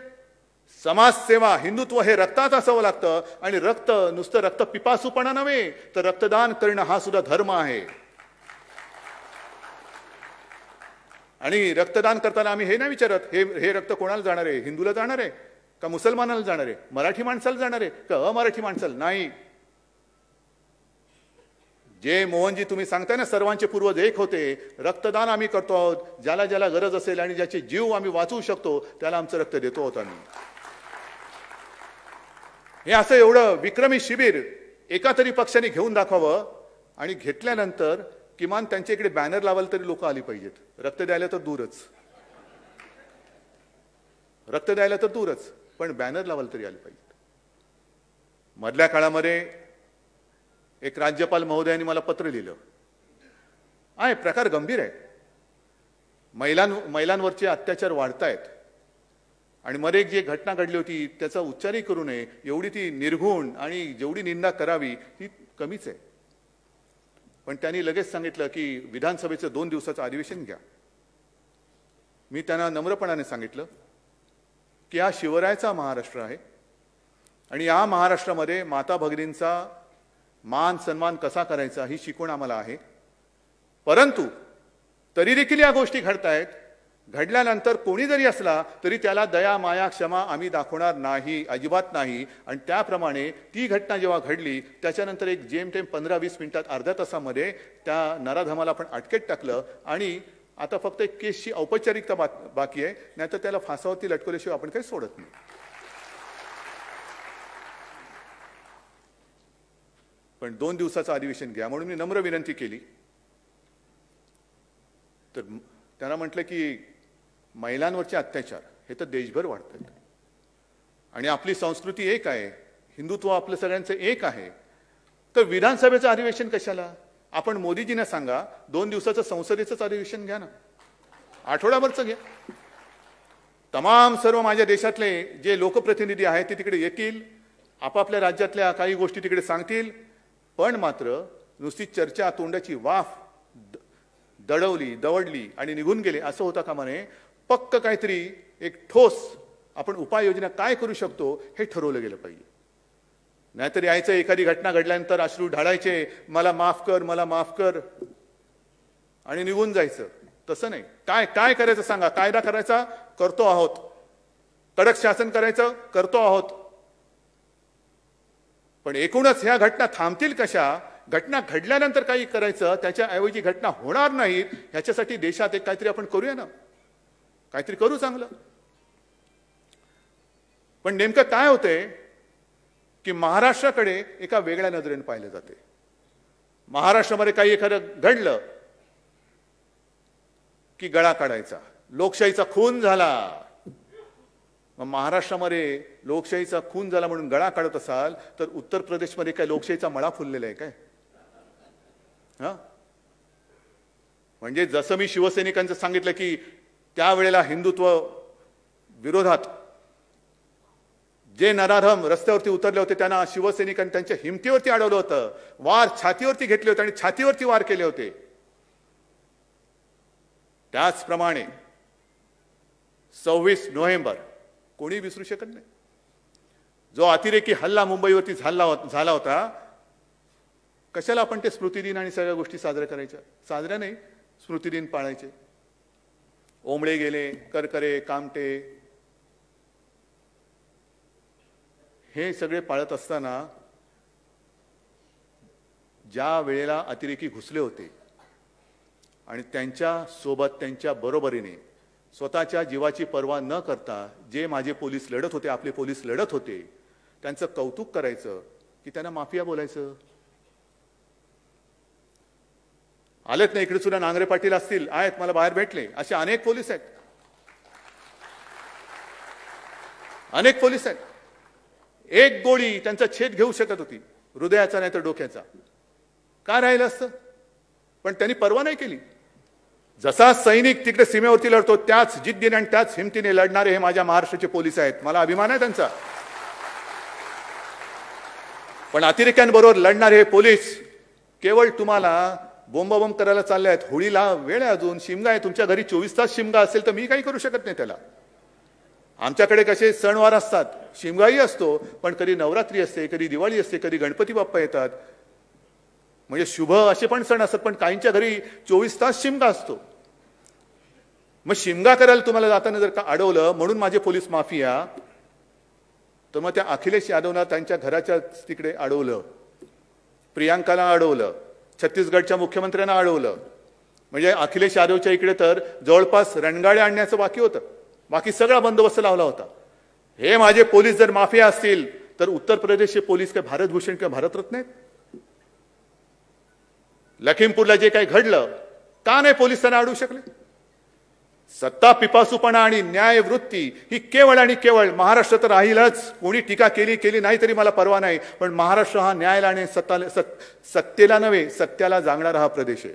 समाजसेवा, हिंदुत्व हे रक्तात असावं लागतं. आणि रक्त नुसतं रक्त पिपासूपणा नव्हे, तर रक्तदान करणं हा सुद्धा धर्म आहे. आणि रक्तदान करताना आम्ही हे नाही विचारत हे रक्त कोणाला जाणार आहे, हिंदूला जाणार आहे का मुसलमानाला जाणार आहे, मराठी माणसाला जाणार आहे का अमराठी माणसाला? नाही. जे मोहनजी तुम्ही सांगताय ना, सर्वांचे पूर्वज एक होते. रक्तदान आम्ही करतो आहोत. ज्याला ज्याला गरज असेल आणि ज्याचे जीव आम्ही वाचवू शकतो त्याला आमचं रक्त देतो आहोत आम्ही. हे असं एवढं विक्रमी शिबिर एका तरी पक्षाने घेऊन दाखवावं आणि घेतल्यानंतर किमान त्यांच्या इकडे बॅनर लावायला तरी लोक आली पाहिजेत. रक्त द्यायला तर दूरच, पण बॅनर लावायला तरी आले पाहिजेत. मधल्या काळामध्ये एक राज्यपाल महोदयांनी मला पत्र लिहिलं आहे. प्रकार गंभीर आहे. महिलांवरचे अत्याचार वाढतायत आणि मध्ये एक जी घटना घडली होती त्याचा उच्चारही करू नये एवढी ती निर्घुण आणि जेवढी निंदा करावी ती कमीच आहे. पण त्यांनी लगेच सांगितलं की विधानसभेचं 2 दिवसाचं अधिवेशन घ्या. मी त्यांना नम्रपणाने सांगितलं की हा शिवरायाचा महाराष्ट्र आहे आणि या महाराष्ट्रामध्ये माता भगिनींचा मान सन्मान कसा करायचा ही शिकवण आम्हाला आहे. परंतु तरी देखील या गोष्टी घडतायत. घडल्यानंतर कोणी जरी असला तरी त्याला दया माया क्षमा आम्ही दाखवणार नाही, अजिबात नाही. आणि त्याप्रमाणे ती घटना जेव्हा घडली त्याच्यानंतर एक जेमतेम 15-20 मिनिटात अर्ध्या तासामध्ये त्या नराधमाला आपण अटकेत टाकलं आणि आता फक्त एक केसची औपचारिकता बाकी आहे, नाहीतर त्याला फासावरती लटकवल्याशिवाय आपण काही सोडत नाही. पण 2 दिवसाचं अधिवेशन घ्या म्हणून मी नम्र विनंती केली. तर त्यांना म्हटलं की महिलांवरचे अत्याचार हे तर देशभर वाढतात आणि आपली संस्कृती एक आहे, हिंदुत्व आपलं सगळ्यांचं एक आहे, तर विधानसभेचं अधिवेशन कशाला? आपण मोदीजींना सांगा 2 दिवसाचं संसदेचंच अधिवेशन घ्या ना, आठवडाभरचं घ्या. तमाम सर्व माझ्या देशातले जे लोकप्रतिनिधी आहेत ते तिकडे येतील, आपापल्या राज्यातल्या काही गोष्टी तिकडे सांगतील, पण मात्र नुसती चर्चा, तोंडाची वाफ दवडली आणि निघून गेले असं होता कामा नये. पक्क काहीतरी एक ठोस आपण उपाययोजना काय करू शकतो हे ठरवलं गेलं पाहिजे. नाहीतर यायचं एखादी घटना घडल्यानंतर अश्रू ढाळायचे, मला माफ कर आणि निघून जायचं. तसं नाही. काय करायचं सांगा. कायदा करायचा करतो आहोत, कडक शासन करायचं करतो आहोत, पण एकूणच ह्या घटना थांबतील कशा? घटना घडल्यानंतर काही करायचं, त्याच्याऐवजी घटना होणार नाहीत ह्याच्यासाठी देशात एक काहीतरी आपण करूया ना, काहीतरी करू चांगलं. पण नेमकं काय होतंय की महाराष्ट्राकडे एका वेगळ्या नजरेने पाहिलं जाते. महाराष्ट्रामध्ये काही एखादं घडलं की गळा काढायचा, लोकशाहीचा खून झाला. मग महाराष्ट्रामध्ये लोकशाहीचा खून झाला म्हणून गळा काढत असाल तर उत्तर प्रदेशमध्ये काय लोकशाहीचा मळा फुललेला आहे काय? म्हणजे जसं मी शिवसैनिकांचं सांगितलं की त्यावेळेला हिंदुत्व विरोधात जे नराधम रस्त्यावरती उतरले होते त्यांना शिवसैनिकांनी त्यांच्या हिमतीवरती अडवलं होतं, वार छातीवरती घेतले होते आणि छातीवरती वार केले होते. त्याचप्रमाणे 26 नोव्हेंबर कोणी विसरू शकत नाही. जो अतिरेकी हल्ला मुंबईवरती झाला होता, कशाला आपण ते स्मृतिदिन आणि सगळ्या गोष्टी साजऱ्या करायच्या? साजऱ्या नाही, स्मृतिदिन पाळायचे. ओंबळे गेले, करकरे, कामटे हे सगळे पाळत असताना ज्या वेळेला अतिरेकी घुसले होते आणि त्यांच्या सोबत त्यांच्या बरोबरीने स्वतःच्या जीवाची पर्वा न करता जे माझे पोलीस लढत होते, आपले पोलीस लढत होते, त्यांचं कौतुक करायचं की त्यांना माफिया बोलायचं? आलेत ना इकडे सुद्धा, नांगरे पाटील असतील, आहेत, मला बाहेर भेटले, असे अनेक पोलीस आहेत, अनेक पोलीस आहेत. एक गोळी त्यांचा छेद घेऊ शकत होती, हृदयाचा नाही तर डोक्याचा. का राहिलं असतं? पण त्यांनी पर्वा नाही केली. जसा सैनिक तिकडे सीमेवरती लढतो त्याच जिद्दीने आणि त्याच हिमतीने लढणारे हे माझ्या महाराष्ट्राचे पोलीस आहेत. मला अभिमान आहे त्यांचा. पण अतिरेक्यांबरोबर लढणारे हे पोलीस केवळ तुम्हाला बोंबाबोंब करायला चालले आहेत. होळीला वेळ आहे, अजून शिमगा आहे, तुमच्या घरी 24 तास शिमगा असेल तर मी काही करू शकत नाही त्याला. आमच्याकडे कसे सणवार असतात, शिमगाही असतो, पण कधी नवरात्री असते, कधी दिवाळी असते, कधी गणपती बाप्पा येतात, म्हणजे शुभ असे पण सण असतात, पण काहींच्या घरी 24 तास शिमगा असतो. मग शिमगा करायला तुम्हाला जाताना जर का अडवलं म्हणून माझे पोलीस माफिया, तर मग त्या अखिलेश यादवना त्यांच्या घराच्या तिकडे अडवलं, प्रियांकाला अडवलं, छत्तीसगडच्या मुख्यमंत्र्यांना अडवलं. म्हणजे अखिलेश यादवच्या इकडे तर जवळपास रणगाड्या आणण्याचं बाकी होतं, बाकी सगळा बंदोबस्त लावला होता. हे माझे पोलीस जर माफिया असतील तर उत्तर प्रदेशचे पोलीस काय भारतभूषण किंवा भारतरत्न आहेत? लखीमपूरला जे काही घडलं का नाही पोलीस त्यांना अडवू शकले? सत्ता पिपासूपणा आणि न्यायवृत्ती ही केवळ आणि केवळ महाराष्ट्र तर राहीलच. कोणी टीका केली नाही तरी मला परवा नाही, पण महाराष्ट्र हा न्यायाला आणि सत्तेला नव्हे सत्याला जागणारा हा प्रदेश आहे.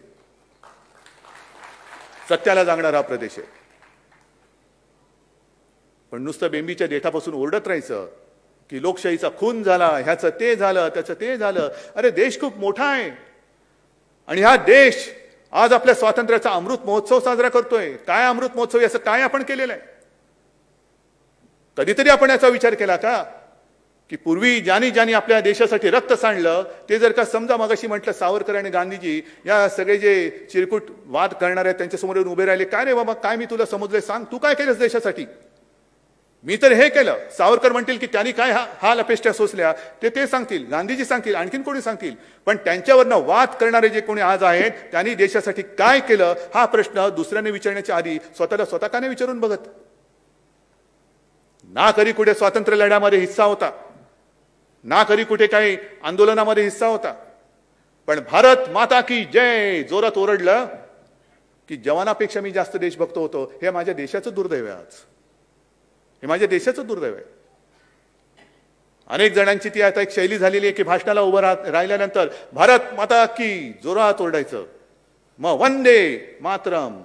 सत्याला जागणारा हा प्रदेश आहे. पण नुसतं बेंबीच्या देठापासून ओरडत राहायचं की लोकशाहीचा खून झाला, ह्याचं ते झालं, त्याचं ते झालं. अरे देश खूप मोठा आहे आणि हा देश आज आपल्या स्वातंत्र्याचा अमृत महोत्सव साजरा करतोय. काय अमृत महोत्सव, याचं काय आपण केलेलं आहे? कधीतरी आपण याचा विचार केला का की पूर्वी ज्यांनी आपल्या देशासाठी रक्त सांडलं ते जर का समजा मगाशी म्हटलं सावरकर आणि गांधीजी या सगळे जे चिरकुट वाद करणार आहेत त्यांच्यासमोर येऊन उभे राहिले, काय रे बाबा काय मी तुला समजले, सांग तू काय केलंस देशासाठी? मी तर हे केलं. सावरकर म्हणतील की त्यांनी काय हाल अपेष्टा सोसल्या ते सांगतील, गांधीजी सांगतील, आणखीन कोणी सांगतील. पण त्यांच्यावरनं वाद करणारे जे कोणी आज आहेत त्यांनी देशासाठी काय केलं हा प्रश्न दुसऱ्याने विचारण्याच्या आधी स्वतः का नाही विचारून बघत? ना कधी कुठे स्वातंत्र्य लढ्यामध्ये हिस्सा होता, ना कधी कुठे काही आंदोलनामध्ये हिस्सा होता, पण भारत माता की जय जोरात ओरडलं की जवानापेक्षा मी जास्त देशभक्त होतो. हे माझ्या देशाचं दुर्दैव आहे. आज हे माझ्या देशाचं दुर्दैव आहे. अनेक जणांची ती आता एक शैली झालेली आहे की भाषणाला उभं राहिल्यानंतर भारत माता की जोरात ओरडायचं, मग वंदे मातरम.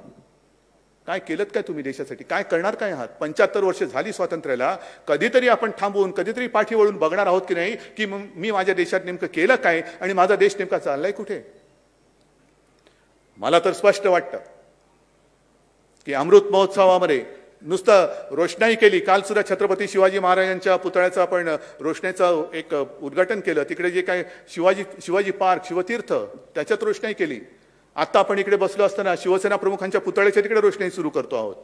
काय केलं काय तुम्ही देशासाठी? काय करणार काय आहात? 75 वर्ष झाली स्वातंत्र्याला. कधीतरी आपण थांबून कधीतरी पाठी वळून बघणार आहोत की नाही की मी माझ्या देशात नेमकं केलं काय आणि माझा देश नेमका चाललाय कुठे? मला तर स्पष्ट वाटतं की अमृत महोत्सवामध्ये नुसतं रोषणाई केली. काल सुद्धा छत्रपती शिवाजी महाराजांच्या पुतळ्याचं आपण रोषणाईचं एक उद्घाटन केलं. तिकडे जे काय शिवाजी पार्क, शिवतीर्थ त्याच्यात रोषणाई केली. आता आपण इकडे बसलो असताना शिवसेना प्रमुखांच्या पुतळ्याच्या तिकडे रोषणाई सुरू करतो आहोत.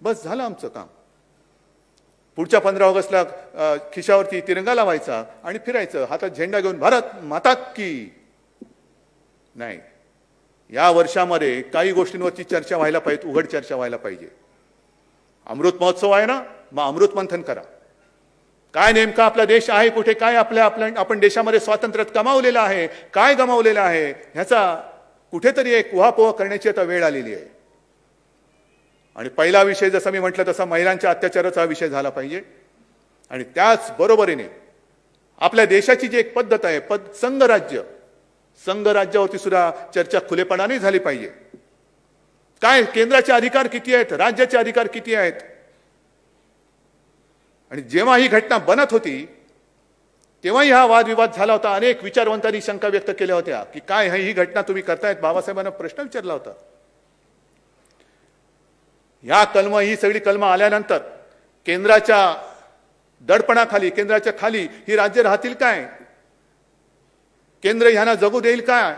बस झालं आमचं काम. पुढच्या 15 ऑगस्टला खिशावरती तिरंगा लावायचा आणि फिरायचं हातात झेंडा घेऊन भारत माता की. नाही, या वर्षामध्ये काही गोष्टींवरची चर्चा व्हायला पाहिजे, उघड चर्चा व्हायला पाहिजे. अमृत महोत्सव आहे ना, मग अमृत मंथन करा. काय नेमका आपला देश आहे कुठे, काय आपण देशामध्ये स्वातंत्र्यात कमावलेलं आहे, काय गमावलेलं आहे, ह्याचा कुठेतरी एक उहापोह करण्याची आता वेळ आलेली आहे. आणि पहिला विषय जसा मी म्हटलं तसा महिलांच्या अत्याचाराचा विषय झाला पाहिजे. आणि त्याच बरोबरीने आपल्या देशाची जी एक पद्धत आहे संघराज्यावरती सुद्धा चर्चा खुलेपणाने झाली पाहिजे. काय केंद्राचे अधिकार किती आहेत, राज्याचे अधिकार किती आहेत. आणि जेव्हा ही घटना बनत होती तेव्हाही हा वादविवाद झाला होता. अनेक विचारवंतांनी शंका व्यक्त केल्या होत्या की काय ही घटना तुम्ही करतायत. बाबासाहेबांना प्रश्न विचारला होता. ही सगळी कलमं आल्यानंतर केंद्राच्या दडपणाखाली, केंद्राच्या खाली ही राज्य राहतील काय? केंद्र ह्यांना जगू देईल काय?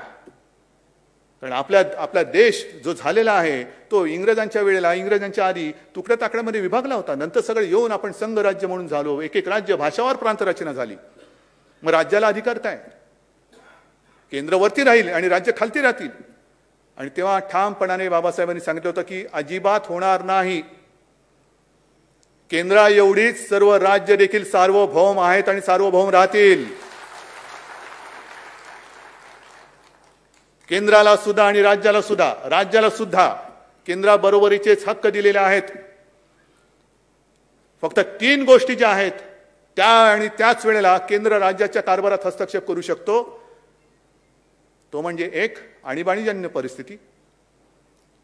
कारण आपला देश जो झालेला आहे तो इंग्रजांच्या वेळेला, इंग्रजांच्या आधी तुकड्या ताकड्यामध्ये विभागला होता. नंतर सगळं येऊन आपण संघ राज्य म्हणून झालो. एक एक राज्य भाषावार प्रांत रचना झाली. मग राज्याला अधिकार काय? केंद्र वरती राहील आणि राज्य खालती राहतील. आणि तेव्हा ठामपणाने बाबासाहेबांनी सांगितलं होतं की अजिबात होणार नाही. केंद्रा एवढीच सर्व राज्य देखील सार्वभौम आहेत आणि सार्वभौम राहतील. केंद्राला सुद्धा आणि राज्याला सुद्धा केंद्राबरोबरीचेच हक्क दिलेले आहेत. फक्त 3 गोष्टी ज्या आहेत त्या आणि त्याच वेळेला केंद्र राज्याच्या कारभारात हस्तक्षेप करू शकतो. तो म्हणजे 1 आणीबाणीजन्य परिस्थिती,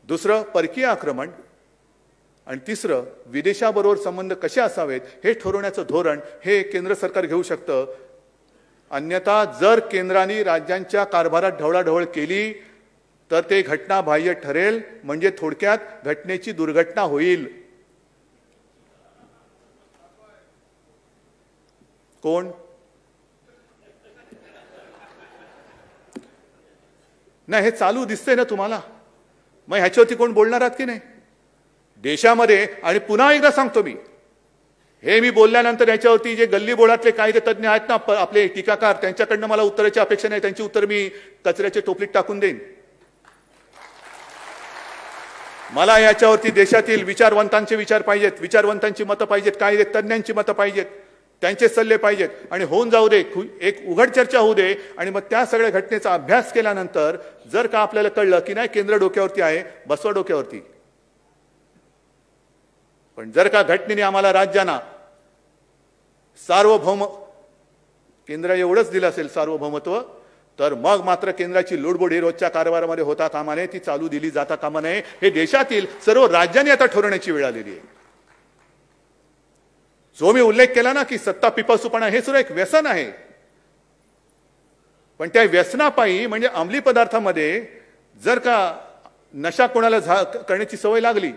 2 परकीय आक्रमण आणि 3 विदेशाबरोबर संबंध कसे असावेत हे ठरवण्याचं धोरण हे केंद्र सरकार घेऊ शकतं. अन्यथा जर केंद्राने राज्यांच्या कारभारात ढवळाढवळ केली तर ते घटनाबाह्य ठरेल. म्हणजे थोडक्यात घटनेची दुर्घटना होईल. कोण? नाही, हे चालू दिसतंय ना तुम्हाला. मग ह्याच्यावरती कोण बोलणार आहात की नाही देशामध्ये? आणि पुन्हा एकदा सांगतो मी, हे मी बोलल्यानंतर याच्यावरती जे गल्ली बोळातले कायदे तज्ञ आहेत ना आपले टीकाकार, त्यांच्याकडनं मला उत्तराची अपेक्षा नाही. त्यांची उत्तर मी कचऱ्याच्या टोपलीत टाकून देईन. मला याच्यावरती देशातील विचारवंतांचे विचार पाहिजेत, विचारवंतांची मतं पाहिजेत, कायदे तज्ञांची मतं पाहिजेत. त्यांचे सल्ले पाहिजेत आणि होऊन जाऊ दे, एक उघड चर्चा होऊ दे आणि मग त्या सगळ्या घटनेचा अभ्यास केल्यानंतर जर का आपल्याला कळलं की नाही केंद्र डोक्यावरती आहे, बसवा डोक्यावरती. पण जर का घटनेने आम्हाला राज्यांना सार्वभौम केंद्र एवढंच दिलं असेल सार्वभौमत्व, तर मग मात्र केंद्राची लुडबुड ही रोजच्या कारभारामध्ये होता कामा नये, ती चालू दिली जाता कामा नये. हे देशातील सर्व राज्यांनी आता ठरवण्याची वेळ आलेली आहे. जो मी उल्लेख केला ना की सत्ता पिपासूपणा हे सुद्धा एक व्यसन आहे. पण त्या व्यसनापायी म्हणजे अंमली पदार्थामध्ये जर का नशा कोणाला करण्याची सवय लागली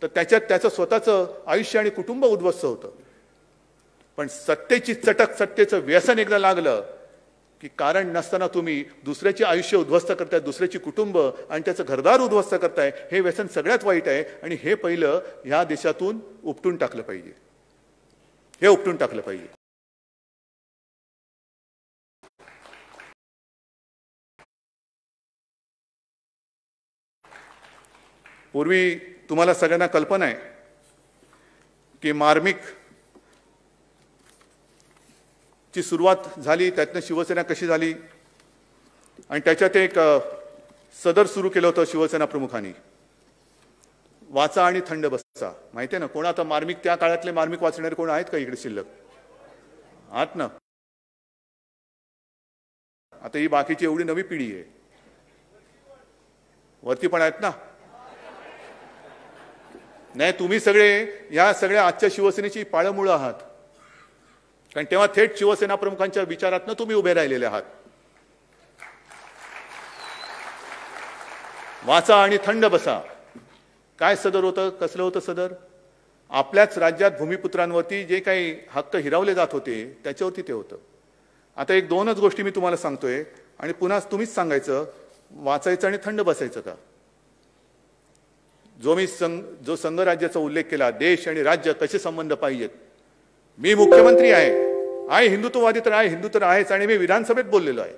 तर त्याच्यात त्याचं स्वतःचं आयुष्य आणि कुटुंब उद्ध्वस्त होतं. पण सत्तेची चटक, सत्तेचं व्यसन एकदा लागलं की कारण नसताना तुम्ही दुसऱ्याचे आयुष्य उद्ध्वस्त करताय, दुसऱ्याची कुटुंब आणि त्याचं घरदार उद्ध्वस्त करताय. हे व्यसन सगळ्यात वाईट आहे आणि हे पहिलं ह्या देशातून उपटून टाकलं पाहिजे. हे उपटून टाकलं पाहिजे. पूर्वी तुम्हाला सगळ्यांना कल्पना आहे की मार्मिक ची सुरुवात झाली, त्यातनं शिवसेना कशी झाली आणि त्याच्यात एक सदर सुरू केलं होतं शिवसेना प्रमुखांनी, वाचा आणि थंड बसा. माहिती आहे ना कोण आता मार्मिक, त्या काळातले मार्मिक वाचणारे कोण आहेत का इकडे शिल्लक? आहात ना? आता ही बाकीची एवढी नवी पिढी आहे, वरती पण आहेत ना? नाही, तुम्ही सगळे या सगळ्या आजच्या शिवसेनेची पाळमुळं आहात, कारण तेव्हा थेट शिवसेना प्रमुखांच्या विचारातनं तुम्ही उभे राहिलेले आहात. वाचा आणि थंड बसा. काय सदर होतं? कसलं होतं सदर? आपल्याच राज्यात भूमिपुत्रांवरती जे काही हक्क हिरावले जात होते त्याच्यावरती ते होतं. आता एक दोनच गोष्टी मी तुम्हाला सांगतोय आणि पुन्हा तुम्हीच सांगायचं, वाचायचं आणि थंड बसायचं का? जो संघराज्याचा उल्लेख केला, देश आणि राज्य कसे संबंध पाहिजेत. मी मुख्यमंत्री आहे, हिंदुत्ववादी तर आहे, हिंदू तर आहेच आणि मी विधानसभेत बोललेलो आहे.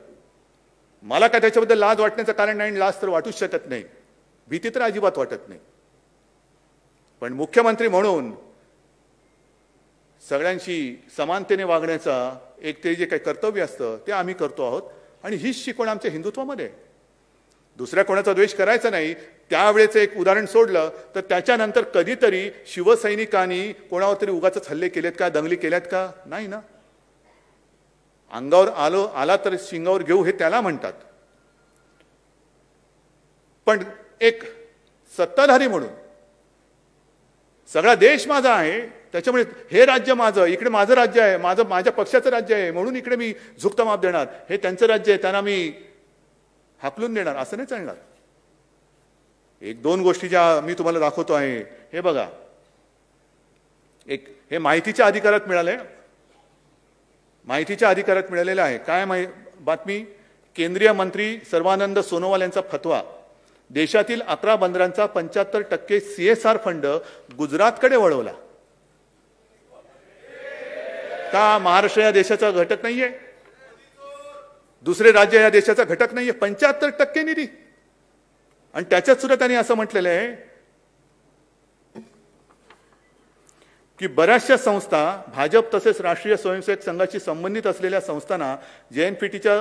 मला काय त्याच्याबद्दल लाज वाटण्याचं कारण नाही, लाज तर वाटूच शकत नाही, भीती तर अजिबात वाटत नाही. पण मुख्यमंत्री म्हणून सगळ्यांशी समानतेने वागण्याचा एक ते जे काही कर्तव्य असतं ते आम्ही करतो आहोत आणि हीच शिकवण आमच्या हिंदुत्वामध्ये. दुसऱ्या कोणाचा द्वेष करायचा नाही. त्यावेळेचं एक उदाहरण सोडलं तर त्याच्यानंतर कधीतरी शिवसैनिकांनी कोणावर तरी उगाच हल्ले केलेत का, दंगली केल्यात का? नाही ना. अंगावर आला तर शिंगावर घेऊ हे त्याला म्हणतात. पण एक सत्ताधारी म्हणून सगळा देश माझा आहे, त्याच्यामुळे हे राज्य माझं, इकडे माझं राज्य आहे, माझ्या पक्षाचं राज्य आहे म्हणून इकडे मी झुकतं माप देणार, हे त्यांचं राज्य आहे त्यांना मी हाकलून देणार, असं नाही चालणार. एक दोन गोष्टी ज्या मी तुम्हाला दाखवतो आहे, हे बघा. एक हे माहितीच्या अधिकारात मिळाले, माहितीच्या अधिकारात मिळालेलं आहे. काय बातमी? केंद्रीय मंत्री सर्वानंद सोनोवाल यांचा फतवा, देशातील 11 बंदरांचा 75% CSR फंड गुजरातकडे वळवला. का महाराष्ट्र या देशाचा घटक नाहीये? दुसरे राज्य या देशाचा घटक नाहीये? 75% निधी. आणि त्याच्यात सुद्धा त्यांनी असं म्हटलेलं आहे की बऱ्याचशा संस्था, भाजप तसेच राष्ट्रीय स्वयंसेवक संघाशी संबंधित असलेल्या संस्थांना JNPTच्या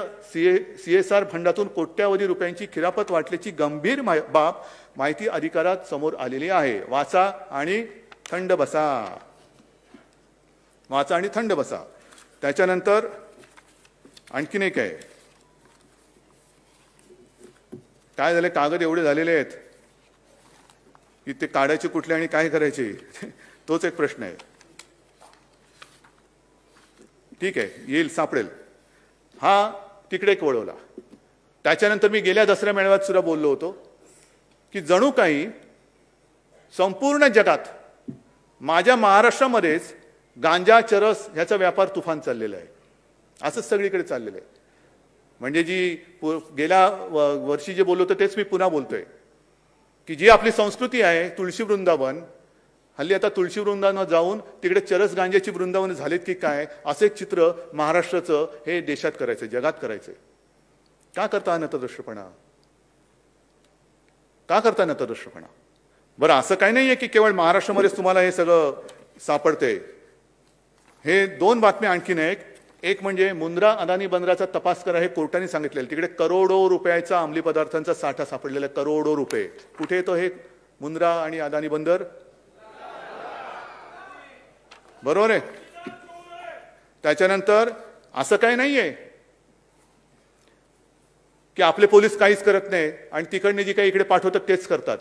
CSR फंडातून कोट्यावधी रुपयांची खिरापत वाटल्याची गंभीर बाब माहिती अधिकारात समोर आलेली आहे. वाचा आणि थंड बसा. वाचा आणि थंड बसा. त्याच्यानंतर आणखीन एक आहे. काय झाले, कागद एवढे झालेले आहेत की ते काढायचे कुठले आणि काय करायचे तोच एक प्रश्न आहे. ठीक आहे, येईल, सापडेल. हा तिकडे एक वळवला. त्याच्यानंतर मी गेल्या दसऱ्या मेळाव्यात सुद्धा बोललो होतो की जणू काही संपूर्ण जगात माझ्या महाराष्ट्रामध्येच गांजा, चरस ह्याचा व्यापार तुफान चाललेला आहे. असंच सगळीकडे चाललेलं आहे. म्हणजे जी गेल्या वर्षी जे बोललो होतो तेच मी पुन्हा बोलतोय की जी आपली संस्कृती आहे, तुळशी वृंदावन, हल्ली आता तुळशी वृंदावन जाऊन तिकडे चरस गांजाची वृंदावन झालेत की काय, असं एक चित्र महाराष्ट्राचं हे देशात करायचं, जगात करायचं. का करता नतद्रष्टपणा? का करता नतद्रष्टपणा? बरं, असं काही नाहीये की केवळ महाराष्ट्रामध्येच तुम्हाला हे सगळं सापडते. हे दोन बातम्या आणखीन एक म्हणजे मुंद्रा अदानी बंदराचा तपास करा हे कोर्टाने सांगितलेलं. तिकडे करोडो रुपयाचा अंमली पदार्थांचा साठा सापडलेला, करोडो रुपये. कुठे येतो हे मुंद्रा आणि अदानी बंदर? बरोबर आहे. त्याच्यानंतर असं काही नाहीये की आपले पोलीस काहीच करत नाही आणि तिकडने जी काही इकडे पाठवतात तेच करतात.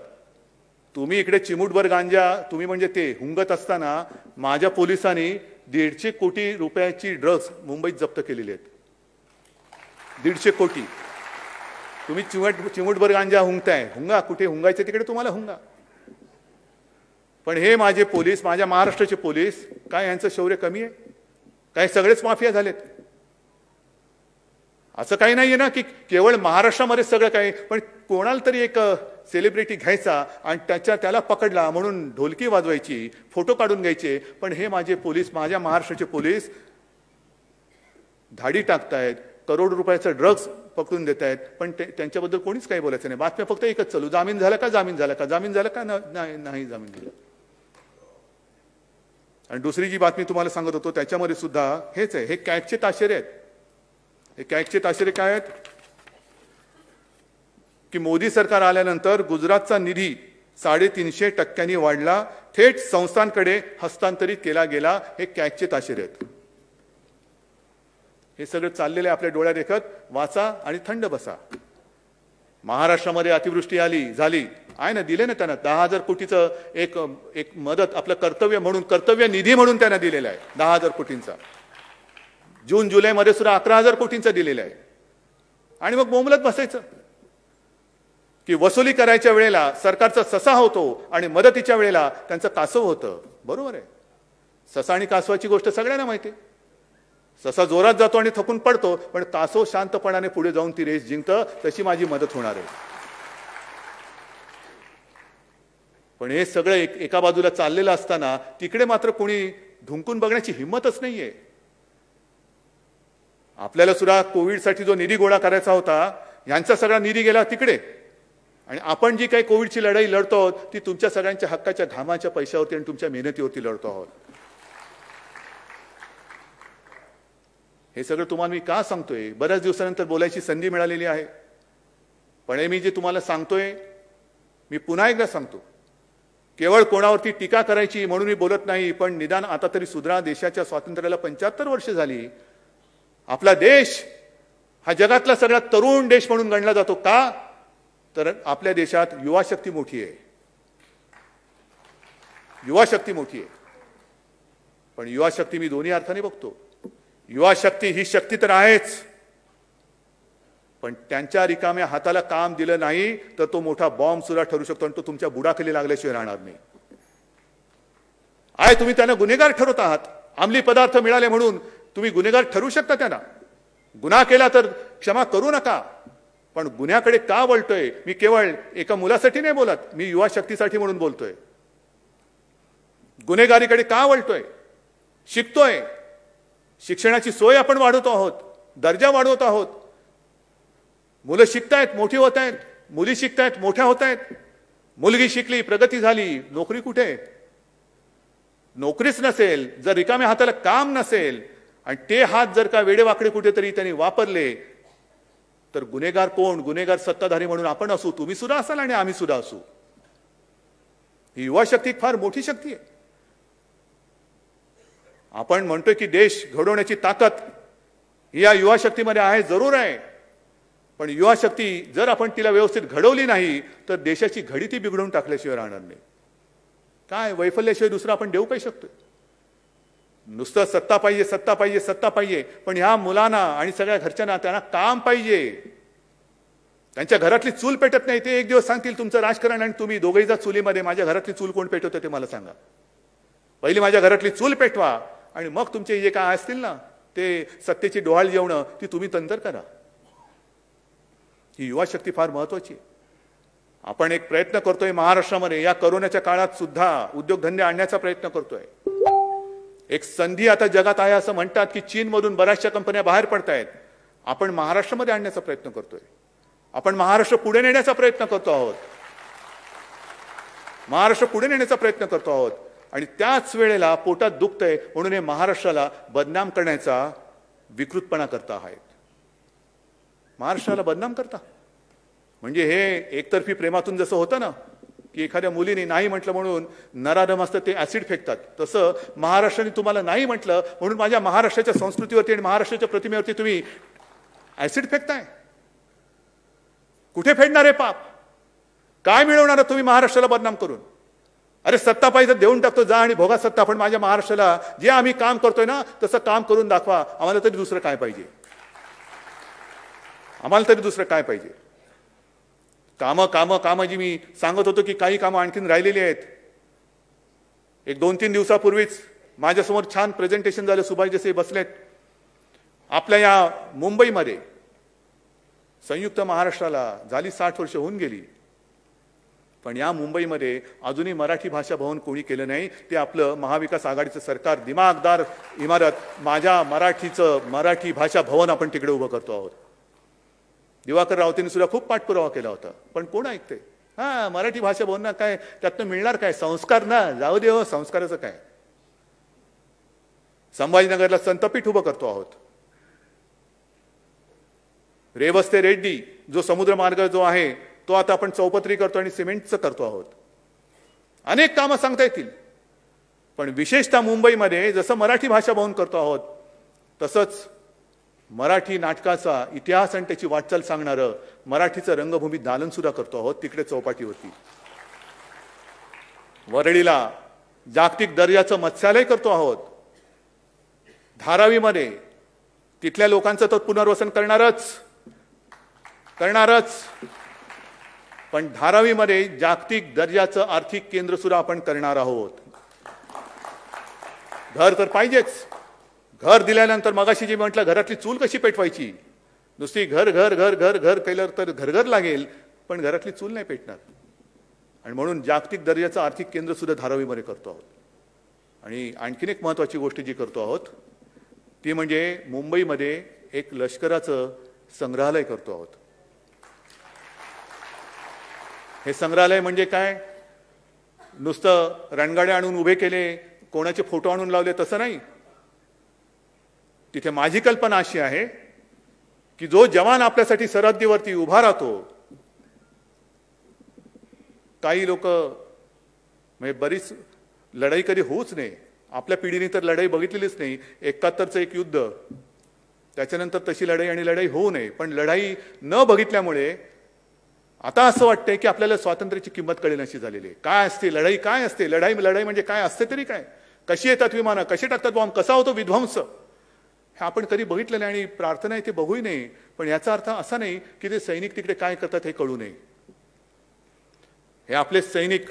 तुम्ही इकडे चिमूटभर गांजा तुम्ही म्हणजे ते हुंगत असताना माझ्या पोलिसांनी 150 कोटी रुपयाची ड्रग्ज मुंबईत जप्त केलेली आहेत. 150 कोटी. तुम्ही चिमूटभर गांजा हुंगताय, हुंगा. कुठे हुंगायचे तिकडे तुम्हाला हुंगा. पण हे माझे पोलीस, माझ्या महाराष्ट्राचे पोलीस, काय यांचं शौर्य कमी आहे? काय सगळेच माफिया झालेत? असं काही नाहीये ना की केवळ महाराष्ट्रामध्ये सगळं काही. पण कोणाला तरी एक सेलिब्रिटी घ्यायचा आणि त्याला पकडला म्हणून ढोलकी वाजवायची, फोटो काढून घ्यायचे. पण हे माझे पोलीस, माझ्या महाराष्ट्राचे पोलीस धाडी टाकतायत, करोड रुपयाचा ड्रग्ज पकडून देत आहेत. पण त्यांच्याबद्दल कोणीच काही बोलायचं नाही. बातम्या फक्त एकच चालू, जामीन झाला का, जामीन झाला का, जामीन झाला का, नाही जामीन झाला. आणि दुसरी जी बातमी तुम्हाला सांगत होतो त्याच्यामध्ये सुद्धा हेच आहे. हे कॅगचे ताशेरे आहेत. हे कॅगचे ताशेरे काय आहेत की मोदी सरकार आल्यानंतर गुजरातचा निधी 350% वाढला, थेट संस्थांकडे हस्तांतरित केला गेला. हे कॅगचे ताशेरे आहेत. हे सगळं चाललेले आपल्या डोळ्यात देखत वाचा आणि थंड बसा. महाराष्ट्रामध्ये अतिवृष्टी झाली आहे ना, दिले ना त्यांना 10,000 कोटीचं एक मदत, आपलं कर्तव्य म्हणून, कर्तव्य निधी म्हणून त्यांना दिलेला आहे 10,000 कोटींचा. जून जुलैमध्ये सुद्धा 11,000 कोटींचा दिलेला आहे. आणि मग बोंबलत बसायचं की वसुली करायच्या वेळेला सरकारचा ससा होतो आणि मदतीच्या वेळेला त्यांचं कासव होतं. बरोबर आहे. ससा आणि कासवाची गोष्ट सगळ्यांना माहिती आहे. ससा जोरात जातो आणि थकून पडतो, पण कासव शांतपणाने पुढे जाऊन ती रेस जिंकतं. तशी माझी मदत होणार आहे. पण हे सगळं एका बाजूला चाललेलं असताना तिकडे मात्र कोणी धुंकून बघण्याची हिंमतच नाहीये. आपल्याला सुद्धा कोविडसाठी जो निधी गोळा करायचा होता, यांचा सगळा निधी गेला तिकडे. आणि आपण जी काही कोविडची लढाई लढतो आहोत ती तुमच्या सगळ्यांच्या हक्काच्या घामाच्या पैशावरती आणि तुमच्या मेहनतीवरती लढतो आहोत. हे सगळं तुम्हाला मी का सांगतोय? बऱ्याच दिवसानंतर बोलायची संधी मिळालेली आहे. पण हे मी जे तुम्हाला सांगतोय, मी पुन्हा एकदा सांगतो, केवळ कोणावरती टीका करायची म्हणून मी बोलत नाही. पण निदान आता तरी सुधरा. देशाच्या स्वातंत्र्याला 75 वर्ष झाली. आपला देश हा जगातला सगळ्यात तरुण देश म्हणून गणला जातो. का? तर आपल्या देशात युवा शक्ती मोठी आहे. युवा शक्ती मोठी आहे. पण युवा शक्ती मी दोन्ही अर्थाने बघतो. युवा शक्ती ही शक्ती तर आहेच, पण त्यांच्या रिकाम्या हाताला काम दिलं नाही तर तो मोठा बॉम्ब सुद्धा ठरू शकतो आणि तो तुमच्या बुडाखाली लागल्याशिवाय राहणार नाही. तुम्ही त्यांना गुन्हेगार ठरवत आहात. अंमली पदार्थ मिळाले म्हणून तुम्ही गुन्हेगार ठरू शकता. त्यांना गुन्हा केला तर क्षमा करू नका. पण गुन्ह्याकडे का वळतोय? मी केवळ एका मुलासाठी नाही बोलत, मी युवा शक्तीसाठी म्हणून बोलतोय. गुन्हेगारीकडे का वळतोय? शिकतोय. शिक्षणाची सोय आपण वाढवतो आहोत, दर्जा वाढवत आहोत. मुलं शिकतायत, मोठी होत आहेत. मुली शिकतायत, मोठ्या होत आहेत. मुलगी शिकली, प्रगती झाली. नोकरी कुठे? नोकरीच नसेल, जर रिकाम्या हाताला काम नसेल आणि ते हात जर का वेडेवाकडे कुठेतरी त्यांनी वापरले तर गुन्हेगार कोण? गुन्हेगार सत्ताधारी म्हणून आपण असू, तुम्ही सुद्धा असाल आणि आम्ही सुद्धा असू. ही युवा शक्ती फार मोठी शक्ती आहे. आपण म्हणतोय की देश घडवण्याची ताकद ही या युवा शक्तीमध्ये आहे, जरूर आहे. पण युवा शक्ती जर आपण तिला व्यवस्थित घडवली नाही तर देशाची घडी ती बिघडवून टाकल्याशिवाय राहणार नाही. काय वैफल्याशिवाय दुसरं आपण देऊ काय शकतो? नुसतं सत्ता पाहिजे, सत्ता पाहिजे, सत्ता पाहिजे. पण ह्या मुलांना आणि सगळ्या घरच्यांना त्यांना काम पाहिजे. त्यांच्या घरातली चूल पेटत नाही. ते एक दिवस सांगतील तुमचं राजकारण आणि तुम्ही दोघेही जा चुलीमध्ये. माझ्या घरातली चूल कोण पेटवतं ते मला सांगा. पहिली माझ्या घरातली चूल पेटवा आणि मग तुमचे जे काय असतील ना ते सत्तेची डोहाळ जेवणं ती तुम्ही तंतर करा. ही युवा शक्ती फार महत्वाची आहे. आपण एक प्रयत्न करतोय महाराष्ट्रामध्ये या कोरोनाच्या काळात सुद्धा उद्योगधंदे आणण्याचा प्रयत्न करतोय. एक संधी आता जगात आहे असं म्हणतात की चीनमधून बऱ्याचशा कंपन्या बाहेर पडतायत. आपण महाराष्ट्रामध्ये आणण्याचा प्रयत्न करतोय. आपण महाराष्ट्र पुढे नेण्याचा प्रयत्न करतो आहोत. महाराष्ट्र पुढे नेण्याचा प्रयत्न करतो आहोत. आणि त्याच वेळेला पोटात दुखतंय म्हणून हे महाराष्ट्राला बदनाम करण्याचा विकृतपणा करता आहेत. महाराष्ट्राला बदनाम करता म्हणजे हे एकतर्फी प्रेमातून जसं होतं ना की एखाद्या मुलीने नाही म्हटलं म्हणून नराधम असतं ते ऍसिड फेकतात, तसं महाराष्ट्राने तुम्हाला नाही म्हटलं म्हणून माझ्या महाराष्ट्राच्या संस्कृतीवरती आणि महाराष्ट्राच्या प्रतिमेवरती तुम्ही ऍसिड फेकताय. कुठे फेडणार आहे पाप? काय मिळवणार तुम्ही महाराष्ट्राला बदनाम करून? अरे सत्ता पाहिजे देऊन टाकतो, जा आणि भोगा सत्ता, पण माझ्या महाराष्ट्राला जे आम्ही काम करतोय ना तसं काम करून दाखवा. आम्हाला तरी दुसरं काय पाहिजे? आम्हाला तरी दुसरं काय पाहिजे? कामं कामं कामं जी मी सांगत होतो की काही कामं आणखीन राहिलेली आहेत. एक 2-3 दिवसापूर्वीच माझ्यासमोर छान प्रेझेंटेशन झालं, सुभाष देसाई बसलेत. आपल्या या मुंबईमध्ये संयुक्त महाराष्ट्राला झाली 60 वर्ष होऊन गेली, पण या मुंबईमध्ये अजूनही मराठी भाषा भवन कोणी केलं नाही. ते आपलं महाविकास आघाडीचं सरकार दिमागदार इमारत माझ्या मराठी भाषा भवन आपण तिकडे उभं करतो आहोत. दिवाकर रावतेंनी सुद्धा खूप पाठपुरावा केला होता, पण कोण ऐकते? मराठी भाषा भवन ना काय, त्यातनं मिळणार काय? संस्कार ना, जाऊ दे हो, संस्काराचं काय? संभाजीनगरला संतपीठ उभं करतो आहोत. रेवस्ते रेड्डी जो समुद्र मार्ग जो आहे तो आता आपण चौपदरी करतो आणि सिमेंटचं करतो आहोत. अनेक कामं सांगता येतील, पण विशेषतः मुंबईमध्ये जसं मराठी भाषा भवन करतो आहोत तसंच मराठी नाटकाचा इतिहास आणि त्याची वाटचाल सांगणारं मराठीचं रंगभूमी दालन सुद्धा करतो आहोत तिकडे चौपाटीवरती. वरळीला जागतिक दर्जाचं मत्स्यालय करतो आहोत. धारावीमध्ये तिथल्या लोकांचं तर पुनर्वसन करणारच, पण धारावीमध्ये जागतिक दर्जाचं आर्थिक केंद्र सुद्धा आपण करणार आहोत. घर तर पाहिजेच. घर दिल्यानंतर मगाशी जे म्हटलं घरातली चूल कशी पेटवायची, नुसती घर घर घर घर घर केलं तर घरघर लागेल, पण घरातली चूल नाही पेटणार. आणि म्हणून जागतिक दर्जाचं आर्थिक केंद्र सुद्धा धारावीमध्ये करतो आहोत. आणि आणखीन एक महत्त्वाची गोष्ट जी करतो आहोत ती म्हणजे मुंबईमध्ये एक लष्कराचं संग्रहालय करतो आहोत. हे संग्रहालय म्हणजे काय? नुसतं रणगाड्या आणून उभे केले, कोणाचे फोटो आणून लावले तसं नाही. तिथे माझी कल्पना अशी आहे की जो जवान आपल्यासाठी सरहद्दीवरती उभा राहतो, काही लोक म्हणजे बरीच लढाई कधी होऊच नाही, आपल्या पिढीने तर लढाई बघितलेलीच नाही. 71चं एक युद्ध, त्याच्यानंतर तशी लढाई होऊ नये, पण लढाई न बघितल्यामुळे आता असं वाटतंय की आपल्याला स्वातंत्र्याची किंमत कळेल अशी झालेली आहे. काय असते लढाई? काय असते लढाई? लढाई म्हणजे काय असते तरी काय? कशी येतात विमानं, कशी टाकतात बॉम्ब, कसा होतो विध्वंस, हे आपण कधी बघितलं नाही. आणि प्रार्थना आहे ते बघूही नाही, पण याचा अर्थ असा नाही की ते सैनिक तिकडे काय करतात हे कळू नये. हे आपले सैनिक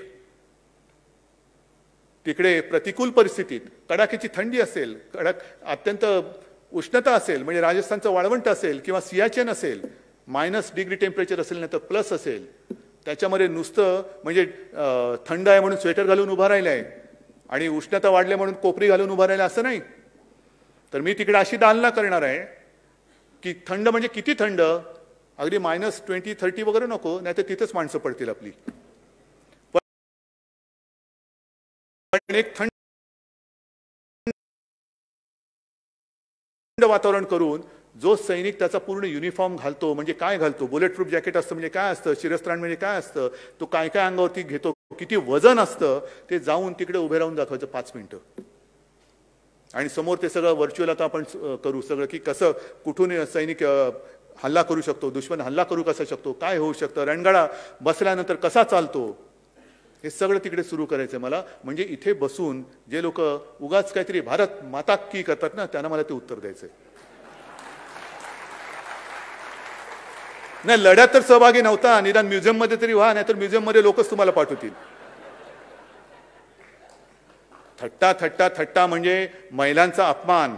तिकडे प्रतिकूल परिस्थितीत, कडाक्याची थंडी असेल, अत्यंत उष्णता असेल, म्हणजे राजस्थानचं वाळवंट असेल किंवा सियाचेन असेल, -डिग्री टेम्परेचर असेल नाही तर प्लस असेल, त्याच्यामध्ये नुसतं म्हणजे थंड आहे म्हणून स्वेटर घालून उभा राहिलाय आणि उष्णता वाढले म्हणून कोपरी घालून उभा राहिला असं नाही. तर मी तिकडे अशी दालना करणार आहे की थंड म्हणजे किती थंड, अगदी -20-30 वगैरे नको, नाही तर तिथेच माणसं पडतील आपली. पण एक थंड वातावरण करून जो सैनिक त्याचा पूर्ण युनिफॉर्म घालतो, म्हणजे काय घालतो, बुलेट प्रूफ जॅकेट असतं म्हणजे काय असतं, शिरस्त्राण म्हणजे काय असतं, तो काय काय अंगावरती घेतो, किती वजन असतं, ते जाऊन तिकडे उभे राहून दाखवायचं 5 मिनिटं. आणि समोर ते सगळं व्हर्च्युअल आता आपण करू सगळं की कसं कुठून सैनिक हल्ला करू शकतो, दुश्मन हल्ला करू कसा शकतो, काय होऊ शकतं, रणगाडा बसल्यानंतर कसा चालतो, हे सगळं तिकडे सुरू करायचं मला. म्हणजे इथे बसून जे लोक उगाच काहीतरी भारत माता की करतात ना, त्यांना मला ते उत्तर द्यायचंय. नाही लढ्यात तर सहभागी नव्हता, निदान म्युझियम मध्ये तरी व्हा, नाहीतर म्युझियम मध्ये लोकच तुम्हाला पाठवतील. थट्टा थट्टा थट्टा म्हणजे महिलांचा अपमान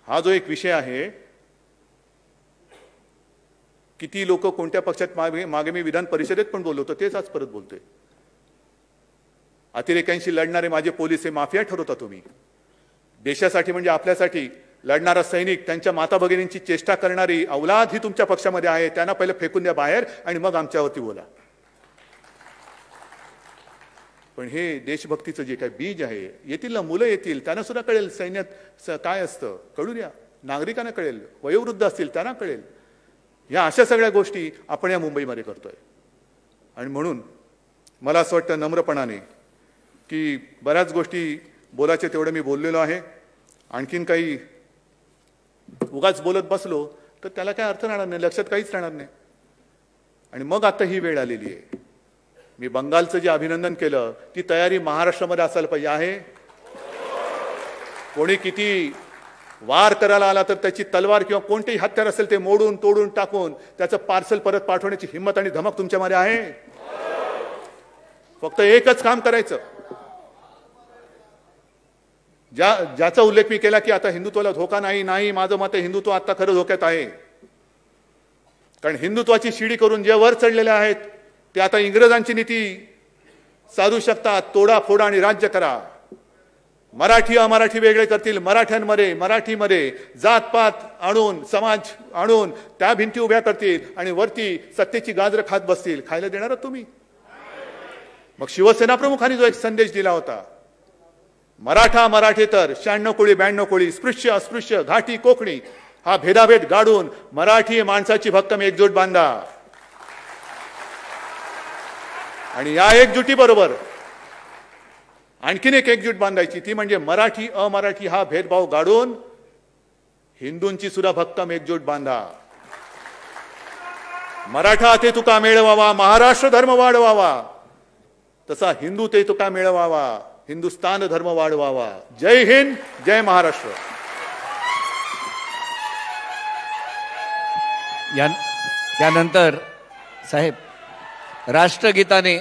हा जो एक विषय आहे. किती लोक कोणत्या पक्षात मागे मी विधान परिषदेत पण बोललो होतो, तेच आज परत बोलतोय. अतिरेक्यांशी लढणारे माझे पोलीस हे माफिया ठरवता तुम्ही. देशासाठी म्हणजे आपल्यासाठी लढणारा सैनिक, त्यांच्या माता भगिनींची चेष्टा करणारी औलाद ही तुमच्या पक्षामध्ये आहे, त्यांना पहिले फेकून द्या बाहेर आणि मग आमच्यावरती बोला. पण हे देशभक्तीचं जे काही बीज आहे, येतील ना, मुलं येतील, त्यांना सुद्धा कळेल सैन्यात काय असतं, कळू द्या. नागरिकांना कळेल, वयोवृद्ध असतील त्यांना कळेल. या अशा सगळ्या गोष्टी आपण या मुंबईमध्ये करतोय. आणि म्हणून मला असं वाटतं नम्रपणाने की बऱ्याच गोष्टी बोलायचे तेवढं मी बोललेलो आहे. आणखीन काही उगाच बोलत बसलो तर त्याला काय अर्थ राहणार नाही, लक्षात काहीच राहणार नाही. आणि मग आता ही वेळ आलेली आहे. मी बंगालचं जे अभिनंदन केलं, ती तयारी महाराष्ट्रामध्ये असायला पाहिजे. आहे कोणी किती वार करायला आला तर त्याची तलवार किंवा कोणतेही हत्यार असेल ते मोडून तोडून टाकून त्याचं पार्सल परत पाठवण्याची हिंमत आणि धमक तुमच्यामध्ये आहे. फक्त एकच काम करायचं, ज्याचा उल्लेख मी केला की आता हिंदुत्वाला धोका नाही, माझं मत आहे हिंदुत्व आता खरं धोक्यात आहे. कारण हिंदुत्वाची शिडी करून जे वर चढलेले आहेत ते आता इंग्रजांची नीती साधू शकतात, तोडा फोडा आणि राज्य करा. मराठी अमराठी वेगळे करतील, मराठीमध्ये जातपात आणून, समाज आणून त्या भिंती उभ्या करतील आणि वरती सत्तेची गाजरं खात बसतील. खायला देणार तुम्ही? मग शिवसेना प्रमुखांनी जो एक संदेश दिला होता, मराठेतर 96 कोळी 92 कोळी, स्पृश्य अस्पृश्य घाटी कोकणी, हा भेदाभेद गाडून मराठी माणसाची भक्कम एकजूट बांधा. आणि या एकजुटी बरोबर आणखीन एक एकजूट बांधायची, ती म्हणजे मराठी अमराठी हा भेदभाव गाडून हिंदूंची सुद्धा भक्कम एकजूट बांधा. मराठा ते तुका मिळवावा, महाराष्ट्र धर्म वाढवावा, तसा हिंदू ते तुका मिळवावा, हिंदुस्तान धर्म वाढवावा. जय हिंद, जय महाराष्ट्र. यानंतर साहेब राष्ट्रगीताने